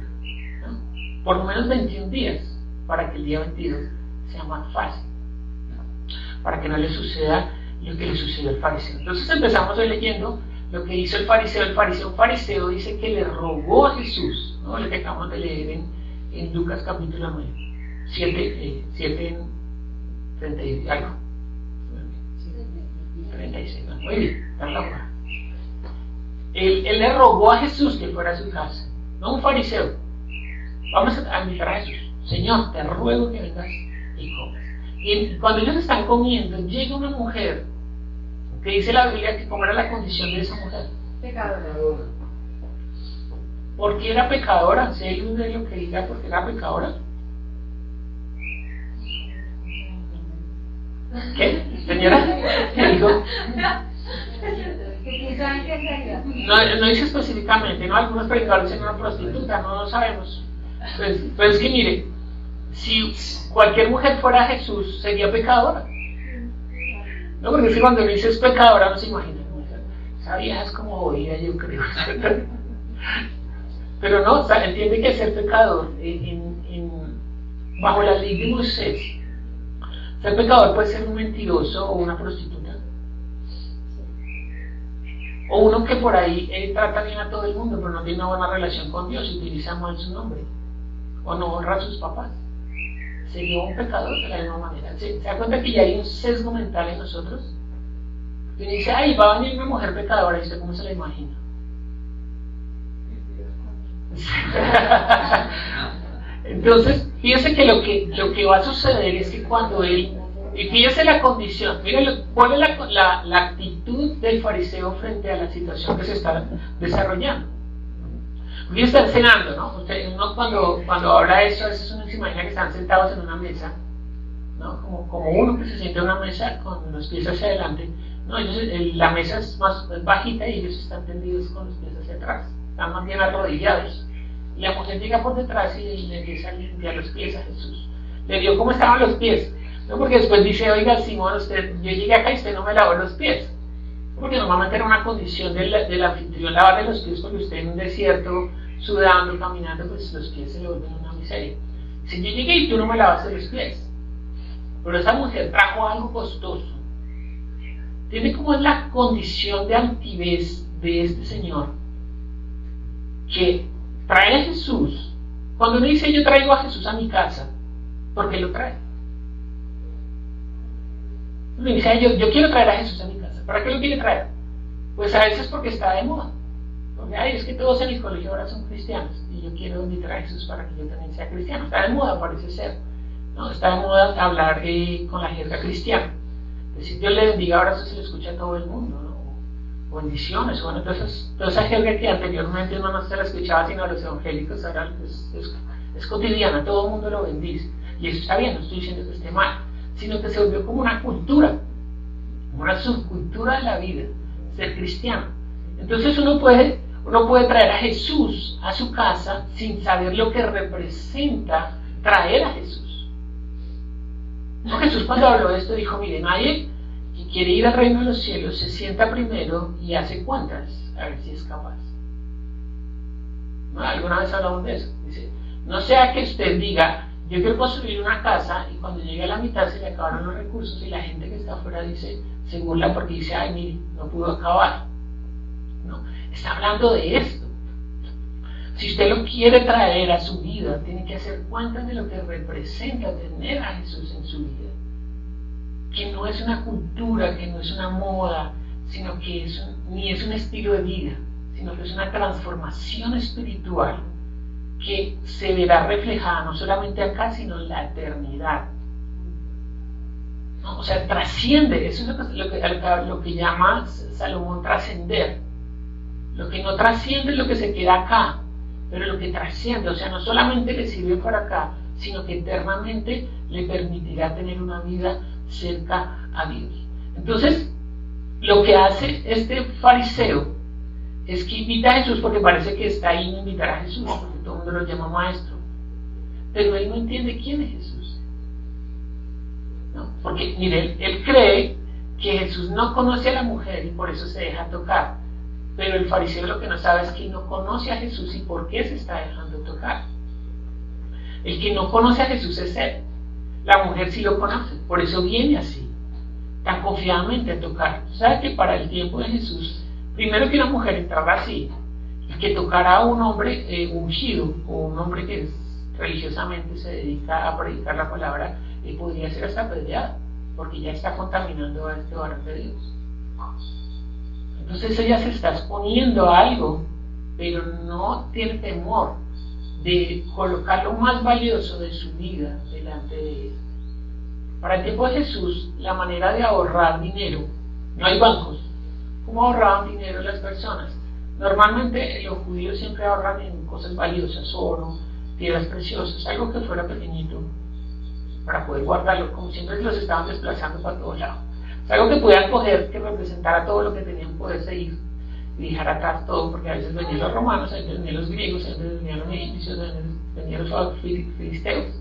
[SPEAKER 1] ¿no? Por lo menos 21 días, para que el día 22 sea más fácil, ¿no? Para que no le suceda lo que le sucedió al fariseo. Entonces empezamos hoy leyendo lo que hizo el fariseo. Un fariseo dice que le rogó a Jesús, ¿no? Lo que acabamos de leer en Lucas capítulo 9, 7 en 30 y algo, 36, ¿no? Muy bien, está la hora. Él le rogó a Jesús que fuera a su casa, no un fariseo. Vamos a invitar a Jesús: Señor, te ruego que vengas y comas. Y cuando ellos están comiendo, llega una mujer que dice la Biblia que cómo era la condición de esa mujer.
[SPEAKER 2] Pecadora.
[SPEAKER 1] ¿Por qué era pecadora? ¿Se hay luz de lo que diga por qué era pecadora? ¿Qué? ¿Señora? ¿Qué dijo? No dice específicamente, ¿no? Algunos predicadores dicen una prostituta, no lo sabemos. Pues es que mire, si cualquier mujer fuera Jesús, sería pecadora. No, porque si cuando dice es pecadora, no se imagina. Esa vieja es como oída, yo creo. Pero no, o sea, entiende que ser pecador bajo la ley de Moisés, ser pecador puede ser un mentiroso o una prostituta, o uno que por ahí trata bien a todo el mundo pero no tiene una buena relación con Dios y utiliza mal su nombre, o no honra a sus papás. Sería un pecador de la misma manera. ¿Se da cuenta que ya hay un sesgo mental en nosotros? Y uno dice, ay, va a venir una mujer pecadora, y usted cómo se la imagina. Entonces, fíjese que lo que va a suceder es que cuando él, y fíjese la condición, mire cuál es la actitud del fariseo frente a la situación que se está desarrollando. Porque están cenando, ¿no? Uno cuando habla de eso, a veces uno se imagina que están sentados en una mesa, ¿no? Como uno que se sienta en una mesa con los pies hacia adelante. No, la mesa es más bajita y ellos están tendidos con los pies hacia atrás, están más bien arrodillados. Y la mujer llega por detrás y le empieza a limpiar los pies a Jesús. Le vio cómo estaban los pies, ¿no? Porque después dice, oiga, Simón, yo llegué acá y usted no me lavó los pies. Porque normalmente era una condición del anfitrión lavarle los pies, porque usted en un desierto, sudando, caminando, pues los pies se le vuelven una miseria. Si yo llegué y tú no me lavaste los pies. Pero esa mujer trajo algo costoso. Tiene como es la condición de altivez de este señor, que trae a Jesús. Cuando uno dice yo traigo a Jesús a mi casa, ¿por qué lo trae? Uno dice, yo quiero traer a Jesús a mi casa. ¿Para qué lo quiere traer? Pues a veces porque está de moda. Porque es que todos en mi colegio ahora son cristianos y yo quiero invitar a Jesús para que yo también sea cristiano. Está de moda, parece ser, ¿no? Está de moda hablar con la jerga cristiana. Decir Dios le bendiga, ahora eso se le escucha a todo el mundo, ¿no? O bendiciones, bueno, entonces toda esa jerga que anteriormente uno no se la escuchaba sino a los evangélicos, ahora es cotidiana, todo el mundo lo bendice. Y eso está bien, no estoy diciendo que esté mal, sino que se volvió como una cultura, una subcultura de la vida, ser cristiano. Entonces uno puede traer a Jesús a su casa sin saber lo que representa traer a Jesús. No, Jesús cuando habló de esto dijo, mire, nadie que quiere ir al reino de los cielos se sienta primero y hace cuentas, a ver si es capaz. ¿No? ¿Alguna vez hablamos de eso? Dice, no sea que usted diga, yo quiero construir una casa y cuando llegue a la mitad se le acabaron los recursos y la gente que está afuera dice, se burla porque dice, ay, mire, no pudo acabar. No, está hablando de esto. Si usted lo quiere traer a su vida, tiene que hacer cuentas de lo que representa tener a Jesús en su vida. Que no es una cultura, que no es una moda, sino que ni es un estilo de vida, sino que es una transformación espiritual que se verá reflejada no solamente acá, sino en la eternidad. ¿No? O sea, trasciende, eso es lo que llama Salomón trascender. Lo que no trasciende es lo que se queda acá, pero lo que trasciende, o sea, no solamente le sirve para acá, sino que eternamente le permitirá tener una vida cerca a Dios. Entonces, lo que hace este fariseo es que invita a Jesús porque parece que está ahí no invitar a Jesús, porque todo el mundo lo llama maestro, pero él no entiende quién es Jesús, ¿no? Porque, mire, él cree que Jesús no conoce a la mujer y por eso se deja tocar. Pero el fariseo lo que no sabe es que no conoce a Jesús y por qué se está dejando tocar. El que no conoce a Jesús es él. La mujer sí lo conoce, por eso viene así, tan confiadamente a tocar. ¿Sabe que para el tiempo de Jesús, primero que una mujer entrara así, y que tocara a un hombre ungido, o un hombre que religiosamente se dedica a predicar la palabra, podría ser hasta apedreado, porque ya está contaminando a este varón de Dios? Entonces ella se está exponiendo a algo, pero no tiene temor de colocar lo más valioso de su vida delante de él. Para el tiempo de Jesús, la manera de ahorrar dinero, no hay bancos. ¿Cómo ahorraban dinero las personas? Normalmente los judíos siempre ahorran en cosas valiosas, oro, piedras preciosas, algo que fuera pequeñito, para poder guardarlo, como siempre los estaban desplazando para todos lados. Es algo que pudieran coger, que representara todo lo que tenían, poderse ir y dejar atrás todo, porque a veces venían los romanos, a veces venían los griegos, a veces venían los egipcios, a veces venían los filisteos.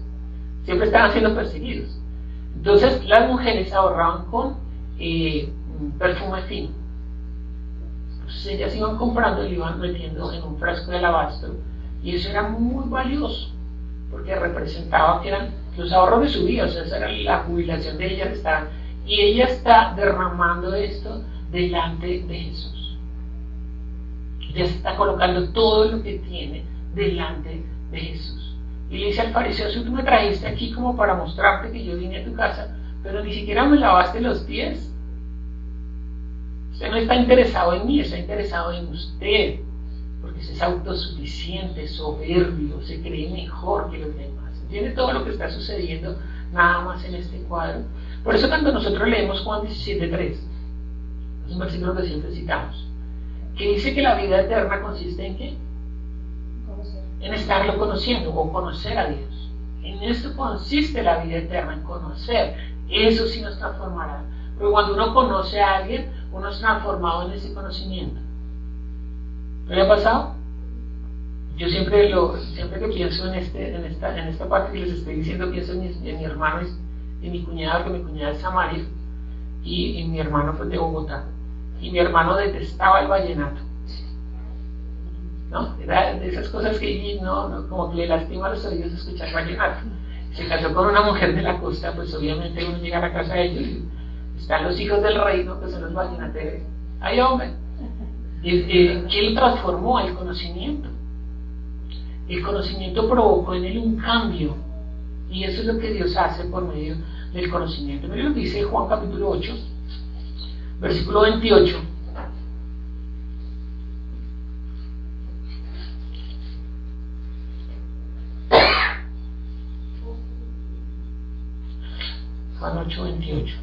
[SPEAKER 1] Siempre estaban siendo perseguidos. Entonces las mujeres ahorraban con perfume fino. Entonces ellas iban comprando y lo iban metiendo en un frasco de alabastro, y eso era muy valioso, porque representaba que eran los ahorros de su vida, o sea, esa era la jubilación de ellas, y ella está derramando esto delante de Jesús. Ella se está colocando todo lo que tiene delante de Jesús. Y le dice al fariseo: si tú me trajiste aquí como para mostrarte que yo vine a tu casa, pero ni siquiera me lavaste los pies. Usted no está interesado en mí, está interesado en usted, porque usted es autosuficiente, soberbio, se cree mejor que los demás. ¿Entiende todo lo que está sucediendo nada más en este cuadro? Por eso cuando nosotros leemos Juan 17:3, es un versículo que siempre citamos, que dice que la vida eterna consiste en ¿qué? En estarlo conociendo o conocer a Dios. En esto consiste la vida eterna, en conocer. Eso sí nos transformará. Porque cuando uno conoce a alguien, uno es transformado en ese conocimiento. ¿No le ha pasado? Yo siempre que pienso en esta parte que les estoy diciendo, pienso en mi hermano y mi cuñada, que mi cuñada es Samaria, y mi hermano fue de Bogotá. Y mi hermano detestaba el vallenato. ¿No? Era de esas cosas que como que le lastima a los oídos escuchar vallenato. Se casó con una mujer de la costa, pues obviamente uno llega a la casa de ellos y están los hijos del reino, que son los vallenateros. ¡Ay, hombre! ¿Qué lo transformó? El conocimiento. El conocimiento provocó en él un cambio, y eso es lo que Dios hace por medio del conocimiento. Miren lo que dice Juan capítulo 8, versículo 28. Juan 8, 28.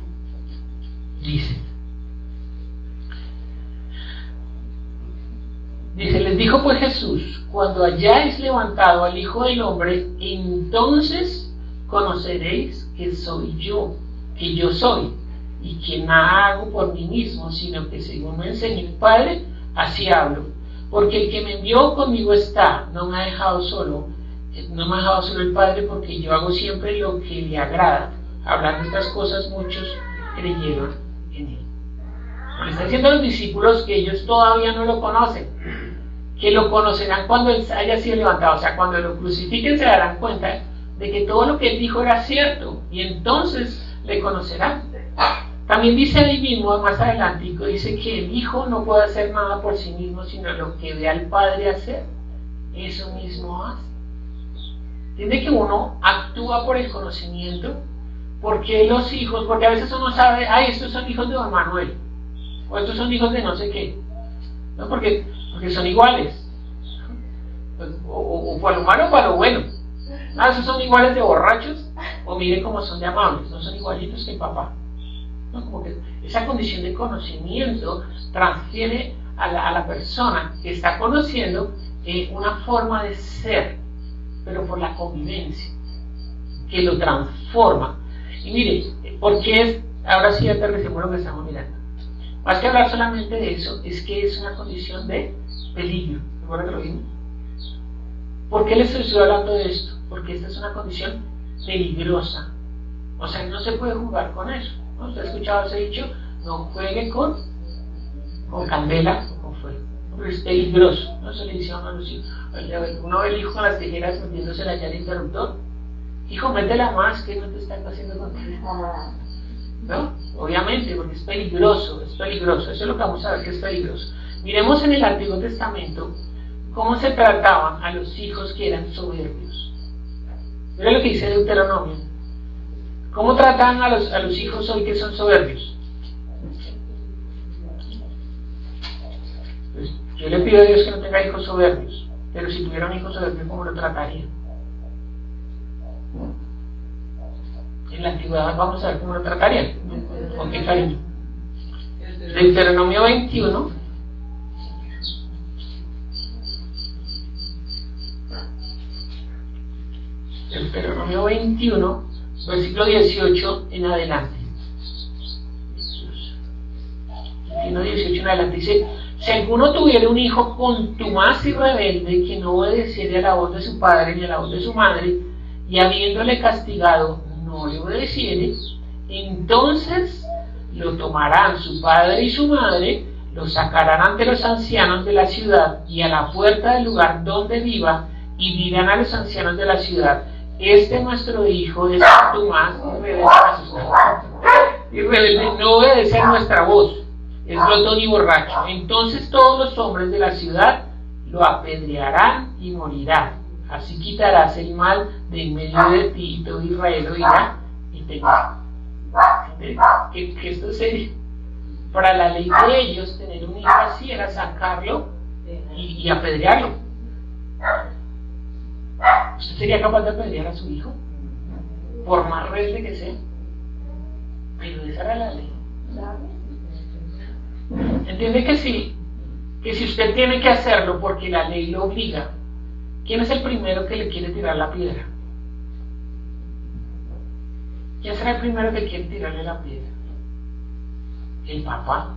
[SPEAKER 1] Dice, les dijo pues Jesús: cuando hayáis levantado al Hijo del Hombre, entonces conoceréis que soy yo, que yo soy, y que nada hago por mí mismo, sino que según me enseñó el Padre, así hablo. Porque el que me envió conmigo está, no me ha dejado solo el Padre, porque yo hago siempre lo que le agrada. Hablando estas cosas, muchos creyeron en él. Le está diciendo a los discípulos que ellos todavía no lo conocen, que lo conocerán cuando él haya sido levantado. O sea, cuando lo crucifiquen se darán cuenta de que todo lo que él dijo era cierto, y entonces le conocerán. También dice ahí mismo, más adelantico, dice que el Hijo no puede hacer nada por sí mismo, sino lo que ve al Padre hacer, eso mismo hace. Entiende que uno actúa por el conocimiento. Porque los hijos, porque a veces uno sabe, estos son hijos de don Manuel, o estos son hijos de no sé qué, ¿no? Porque son iguales, o para lo malo o para lo bueno. Esos son iguales de borrachos, o miren cómo son de amables, no son igualitos que papá, ¿no? Como que esa condición de conocimiento transfiere a la persona que está conociendo una forma de ser, pero por la convivencia, que lo transforma. Y mire, porque ahora sí aterricemos lo que estamos mirando. Más que hablar solamente de eso, es que es una condición de peligro. ¿Recuerda que lo vimos? ¿Por qué les estoy hablando de esto? Porque esta es una condición peligrosa. O sea, no se puede jugar con eso, ¿no? Usted ha escuchado ese dicho, no juegue con candela o con fuego. Pero es peligroso, no se le dice a uno a los hijos. Uno ve el hijo con las tijeras metiéndose allá al interruptor. Hijo, métela más, que no te están haciendo contigo. ¿No? Obviamente, porque es peligroso, eso es lo que vamos a ver que es peligroso. Miremos en el Antiguo Testamento cómo se trataban a los hijos que eran soberbios. Mira lo que dice Deuteronomio. ¿Cómo tratan a los hijos hoy que son soberbios? Pues yo le pido a Dios que no tenga hijos soberbios, pero si tuviera un hijo soberbio, ¿cómo lo trataría? En la antigüedad vamos a ver cómo lo tratarían. ¿Con qué cariño? Deuteronomio 21. Deuteronomio 21, versículo 18 en adelante. 21, 18 en adelante dice: si alguno tuviera un hijo contumaz y rebelde que no obedeciera a la voz de su padre ni a la voz de su madre, y habiéndole castigado no le obedeciere, entonces lo tomarán su padre y su madre, lo sacarán ante los ancianos de la ciudad y a la puerta del lugar donde viva, y dirán a los ancianos de la ciudad: este nuestro hijo es contumaz y rebelde, no obedece a nuestra voz, es glotón y borracho. Entonces todos los hombres de la ciudad lo apedrearán y morirá. Así quitarás el mal de en medio de ti, y todo Israel oirá y temerá. Que esto es serio. Para la ley de ellos, tener un hijo así era sacarlo y apedrearlo. ¿Usted sería capaz de apedrear a su hijo? Por más rebelde que sea. Pero esa era la ley. Entiende que si usted tiene que hacerlo porque la ley lo obliga, ¿quién es el primero que le quiere tirar la piedra? ¿Quién será el primero que quiere tirarle la piedra? El papá,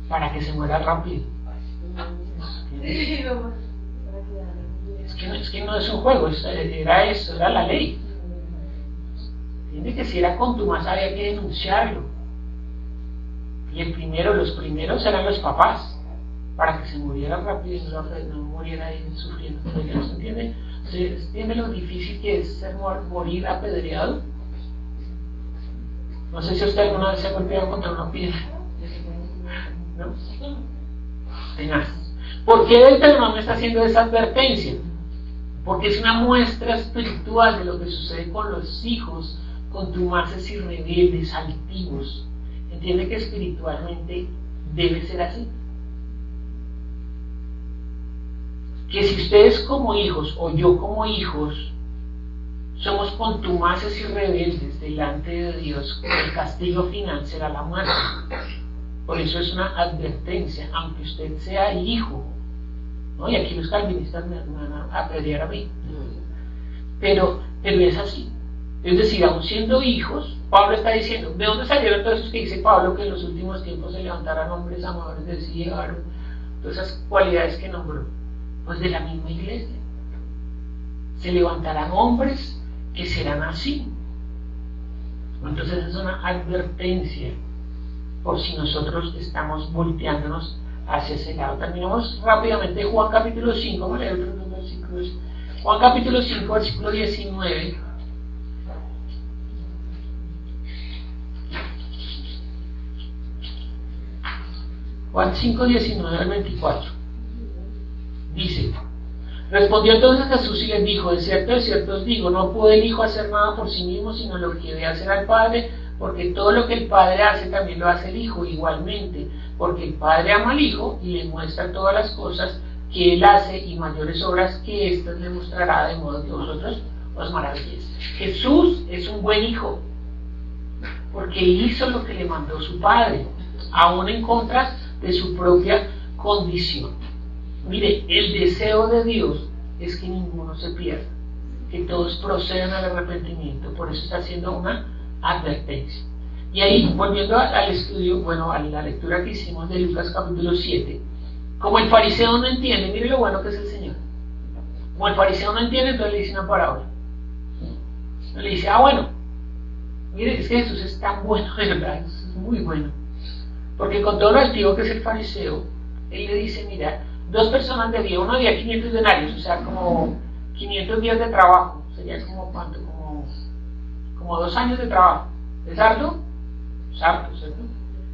[SPEAKER 1] para que se muera rápido. Es que no es un juego, era eso, era la ley. Entiende que si era contumaz había que denunciarlo. Y los primeros eran los papás, para que se muriera rápido y no muriera ahí sufriendo. ¿Se entiende lo difícil que es morir apedreado? No sé si usted alguna vez se ha golpeado contra una piedra. ¿No? Tenaz. ¿Por qué Deuteronomio está haciendo esa advertencia? Porque es una muestra espiritual de lo que sucede con los hijos contumaces y rebeldes, altivos. Entiende que espiritualmente debe ser así. Que si ustedes como hijos o yo como hijos somos contumaces y rebeldes delante de Dios, el castigo final será la muerte. Por eso es una advertencia, aunque usted sea hijo, ¿no? Y aquí los calvinistas me van a apedrear a mí, pero es así. Es decir, aún siendo hijos, Pablo está diciendo, ¿de dónde salieron todos esos que dice Pablo que en los últimos tiempos se levantarán hombres amadores de sí, llegaron todas esas cualidades que nombró? Pues de la misma iglesia. Se levantarán hombres que serán así. Entonces es una advertencia por si nosotros estamos volteándonos hacia ese lado. Terminamos rápidamente Juan capítulo 5, vamos a leer otros versículos. Juan capítulo 5, versículo 19. Juan 5, 19 al 24. Dice: respondió entonces Jesús y les dijo: de cierto os digo, no puede el Hijo hacer nada por sí mismo, sino lo que ve hacer al Padre, porque todo lo que el Padre hace también lo hace el Hijo igualmente, porque el Padre ama al Hijo y le muestra todas las cosas que Él hace, y mayores obras que éstas le mostrará, de modo que vosotros os maravilléis. Jesús es un buen Hijo, porque hizo lo que le mandó su Padre, aún en contra de su propia condición. Mire, el deseo de Dios es que ninguno se pierda, que todos procedan al arrepentimiento. Por eso está haciendo una advertencia. Y ahí, volviendo al estudio, a la lectura que hicimos de Lucas capítulo 7, como el fariseo no entiende, mire lo bueno que es el Señor. Como el fariseo no entiende, entonces le dice una parábola. Le dice: bueno, Mire, es que Jesús es tan bueno, de verdad, es muy bueno. Porque con todo lo altivo que es el fariseo, él le dice, mira, 2 personas debían, uno debía 500 denarios, o sea, como 500 días de trabajo, sería como cuánto, como 2 años de trabajo. ¿Es harto? Es harto, ¿cierto?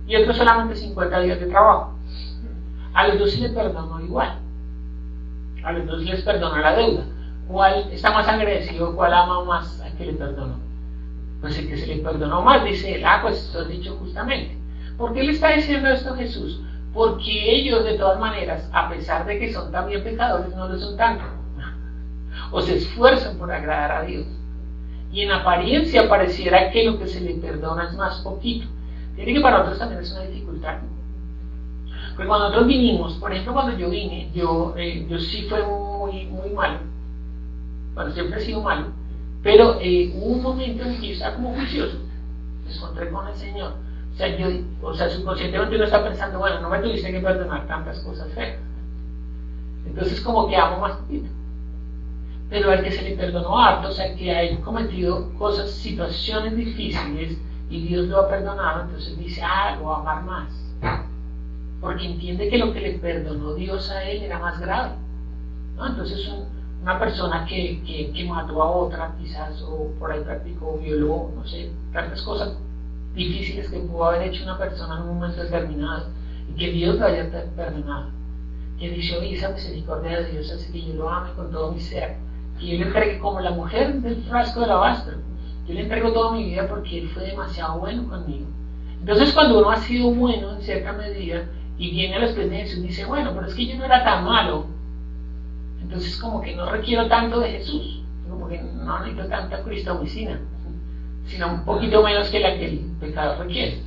[SPEAKER 1] Y otro solamente 50 días de trabajo. A los 2 se les perdonó igual. A los 2 les perdonó la deuda. ¿Cuál está más agradecido? ¿Cuál ama más al que le perdonó? Pues el que se le perdonó más, dice él, pues esto es dicho justamente. ¿Por qué le está diciendo esto Jesús? Porque ellos, de todas maneras, a pesar de que son también pecadores, no lo son tanto. O se esfuerzan por agradar a Dios. Y en apariencia pareciera que lo que se le perdona es más poquito. Tiene que para nosotros también es una dificultad. Porque cuando nosotros vinimos, por ejemplo, cuando yo vine, yo sí fue muy malo. Bueno, siempre he sido malo. Pero hubo un momento en que yo estaba como juicioso. Me encontré con el Señor. O sea, subconscientemente uno está pensando, bueno, no me tuviste que perdonar tantas cosas feas. Entonces como que amo más poquito. Pero al que se le perdonó harto, o sea, que ha cometido cosas, situaciones difíciles y Dios lo ha perdonado, entonces dice, lo va a amar más. Porque entiende que lo que le perdonó Dios a él era más grave, ¿no? Entonces una persona que mató a otra quizás, o por ahí practicó, violó, no sé, tantas cosas difíciles que pudo haber hecho una persona en un momento determinado y que Dios lo haya perdonado, que dice, oye, esa misericordia de Dios hace que yo lo ame con todo mi ser, que yo le entregue como la mujer del frasco de alabastro, yo le entrego toda mi vida porque Él fue demasiado bueno conmigo. Entonces cuando uno ha sido bueno en cierta medida y viene a los pies de Jesús y dice, bueno, pero es que yo no era tan malo, entonces como que no requiero tanto de Jesús, como que no necesito tanta cristomicina, sino un poquito menos que la que el pecador requiere.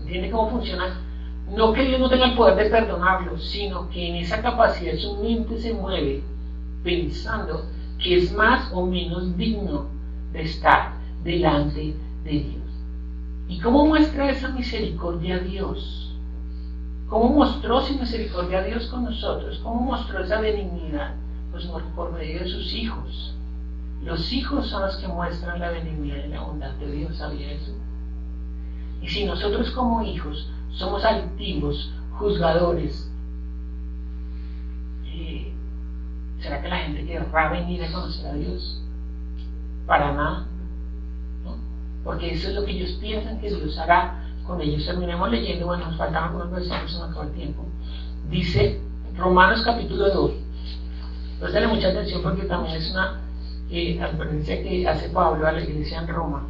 [SPEAKER 1] ¿Entiende cómo funciona? No que Dios no tenga el poder de perdonarlo, sino que en esa capacidad su mente se mueve pensando que es más o menos digno de estar delante de Dios. ¿Y cómo muestra esa misericordia a Dios? ¿Cómo mostró su misericordia a Dios con nosotros? ¿Cómo mostró esa benignidad? Pues por medio de sus hijos. Los hijos son los que muestran la benignidad y la bondad de Dios, ¿sabía eso? Y si nosotros como hijos somos altivos, juzgadores, ¿será que la gente querrá venir a conocer a Dios? Para nada, ¿no? Porque eso es lo que ellos piensan que Dios hará con ellos. Terminemos leyendo, bueno, nos faltan algunos versículos, se nos acaba el tiempo. Dice Romanos capítulo 2. Préstale mucha atención porque también es una advertencia que hace Pablo a la iglesia en Roma.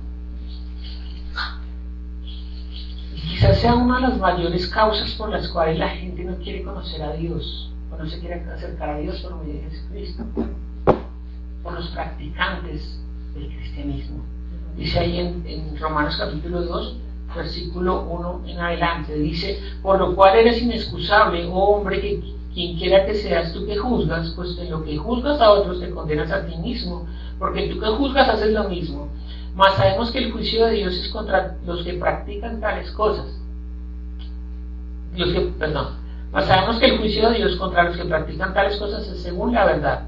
[SPEAKER 1] Y quizás sea una de las mayores causas por las cuales la gente no quiere conocer a Dios, o no se quiere acercar a Dios por medio de Jesucristo, por los practicantes del cristianismo. Dice ahí en Romanos capítulo 2, versículo 1 en adelante, dice, por lo cual eres inexcusable, oh hombre, que quien quiera que seas tú que juzgas, pues en lo que juzgas a otros te condenas a ti mismo, porque tú que juzgas haces lo mismo. Mas sabemos que el juicio de Dios es contra los que practican tales cosas. Mas sabemos que el juicio de Dios contra los que practican tales cosas es según la verdad.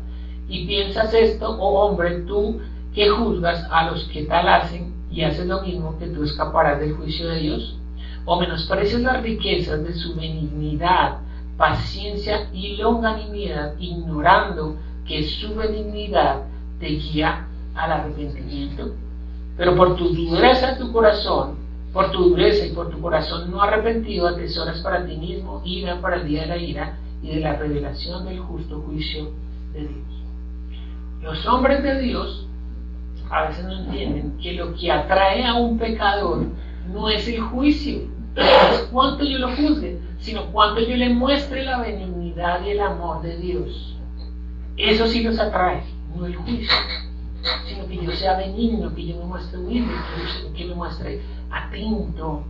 [SPEAKER 1] Y piensas esto, oh hombre, tú que juzgas a los que tal hacen y haces lo mismo, que tú escaparás del juicio de Dios. O menosprecias las riquezas de su benignidad, paciencia y longanimidad, ignorando que su benignidad te guía al arrepentimiento. Pero por tu dureza de tu corazón, por tu dureza y por tu corazón no arrepentido, atesoras para ti mismo ira para el día de la ira y de la revelación del justo juicio de Dios. Los hombres de Dios a veces no entienden que lo que atrae a un pecador no es el juicio, no es cuánto yo lo juzgue, sino cuánto yo le muestre la benignidad y el amor de Dios. Eso sí los atrae, no el juicio, sino que yo sea benigno, que yo me muestre humilde, que me muestre atento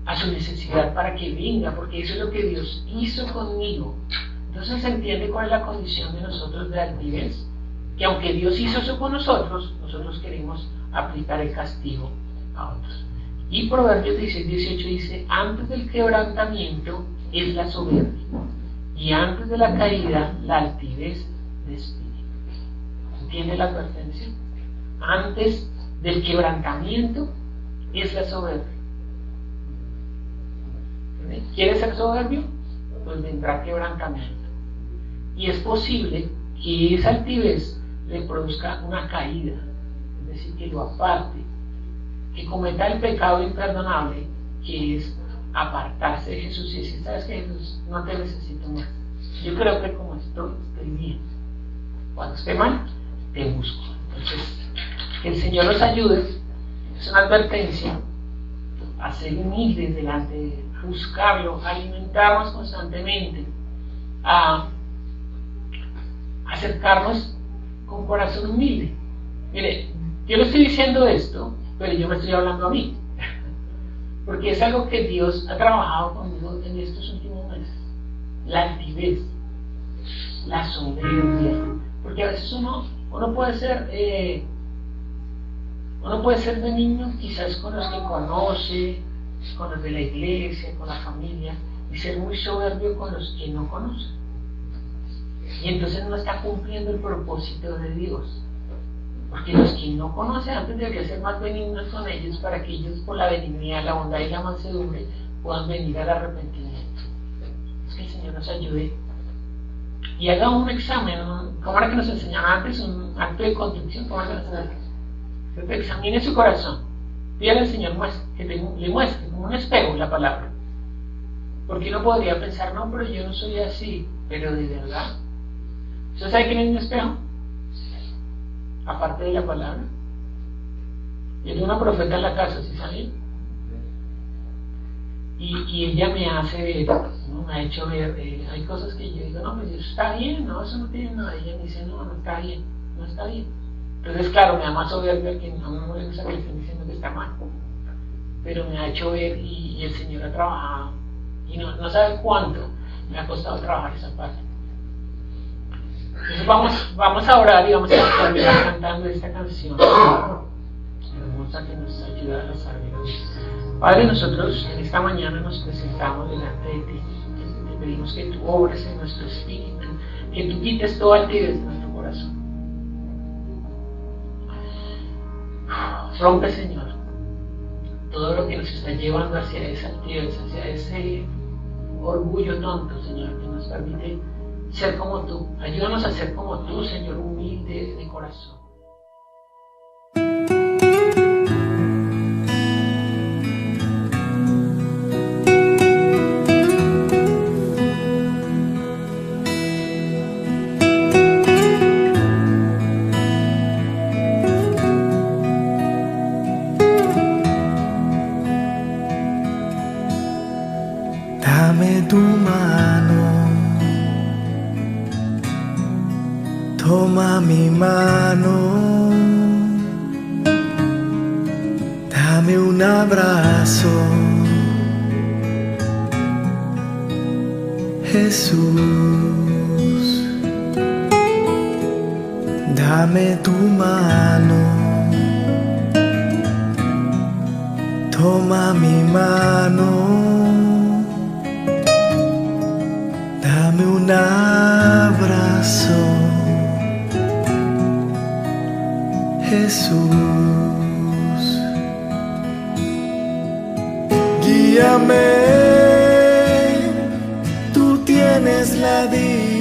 [SPEAKER 1] a su necesidad para que venga, porque eso es lo que Dios hizo conmigo. Entonces se entiende cuál es la condición de nosotros de altivez, que aunque Dios hizo eso con nosotros, nosotros queremos aplicar el castigo a otros. Y Proverbios 16:18 dice, antes del quebrantamiento es la soberbia, y antes de la caída la altivez de espíritu. ¿Entiende la advertencia? Antes del quebrantamiento y es la soberbia. ¿Quieres ser soberbio? Pues vendrá quebrantamiento. Y es posible que esa altivez le produzca una caída, es decir, que lo aparte, que cometa el pecado imperdonable, que es apartarse de Jesús y decir, ¿sabes qué, Jesús? No te necesito más. Yo creo que como estoy bien. Cuando esté mal, te busco. Entonces, que el Señor nos ayude, es una advertencia, a ser humildes delante de Él, a buscarlo, a alimentarnos constantemente, a acercarnos con corazón humilde. Mire, yo le estoy diciendo esto, pero yo me estoy hablando a mí, porque es algo que Dios ha trabajado conmigo en estos últimos meses. La altivez, la soberbia, porque a veces uno puede ser de niño quizás con los que conoce, con los de la iglesia, con la familia, y ser muy soberbio con los que no conoce, y entonces no está cumpliendo el propósito de Dios, porque los que no conocen antes debería ser más benignos con ellos, para que ellos por la benignidad, la bondad y la mansedumbre puedan venir al arrepentimiento. Es que el Señor nos ayude y haga un examen, como era que nos enseñaba antes, un acto de contrición, como era que nos enseñaba, que examine su corazón, pídale al Señor que le muestre como un espejo la palabra, porque uno podría pensar, no, pero yo no soy así, pero de verdad, ¿usted sabe quién es un espejo? Aparte de la palabra, yo tengo una profeta en la casa, ¿sí saben? Y ella me hace ver, ¿no? Me ha hecho ver, hay cosas que yo digo, no, pues eso está bien, no, eso no tiene nada. Ella me dice, no, no está bien, no está bien. Entonces, claro, me da más soberbia que a uno no le gusta que le estén diciendo que está mal, pero me ha hecho ver y el Señor ha trabajado, y no sabe cuánto me ha costado trabajar esa parte. Entonces vamos a orar y vamos a terminar cantando esta canción hermosa que nos ayuda a las áreas. Padre, nosotros en esta mañana nos presentamos delante de ti. Te pedimos que tú obres en nuestro espíritu, que tú quites toda altivez de nuestro corazón. Rompe, Señor, todo lo que nos está llevando hacia esa altivez, hacia ese orgullo tonto, Señor, que nos permite ser como tú. Ayúdanos a ser como tú, Señor, humilde de corazón.
[SPEAKER 2] Dame tu mano, toma mi mano, dame un abrazo, Jesús, dame tu mano, toma mi mano. Dame un abrazo, Jesús. Guíame, tú tienes la dicha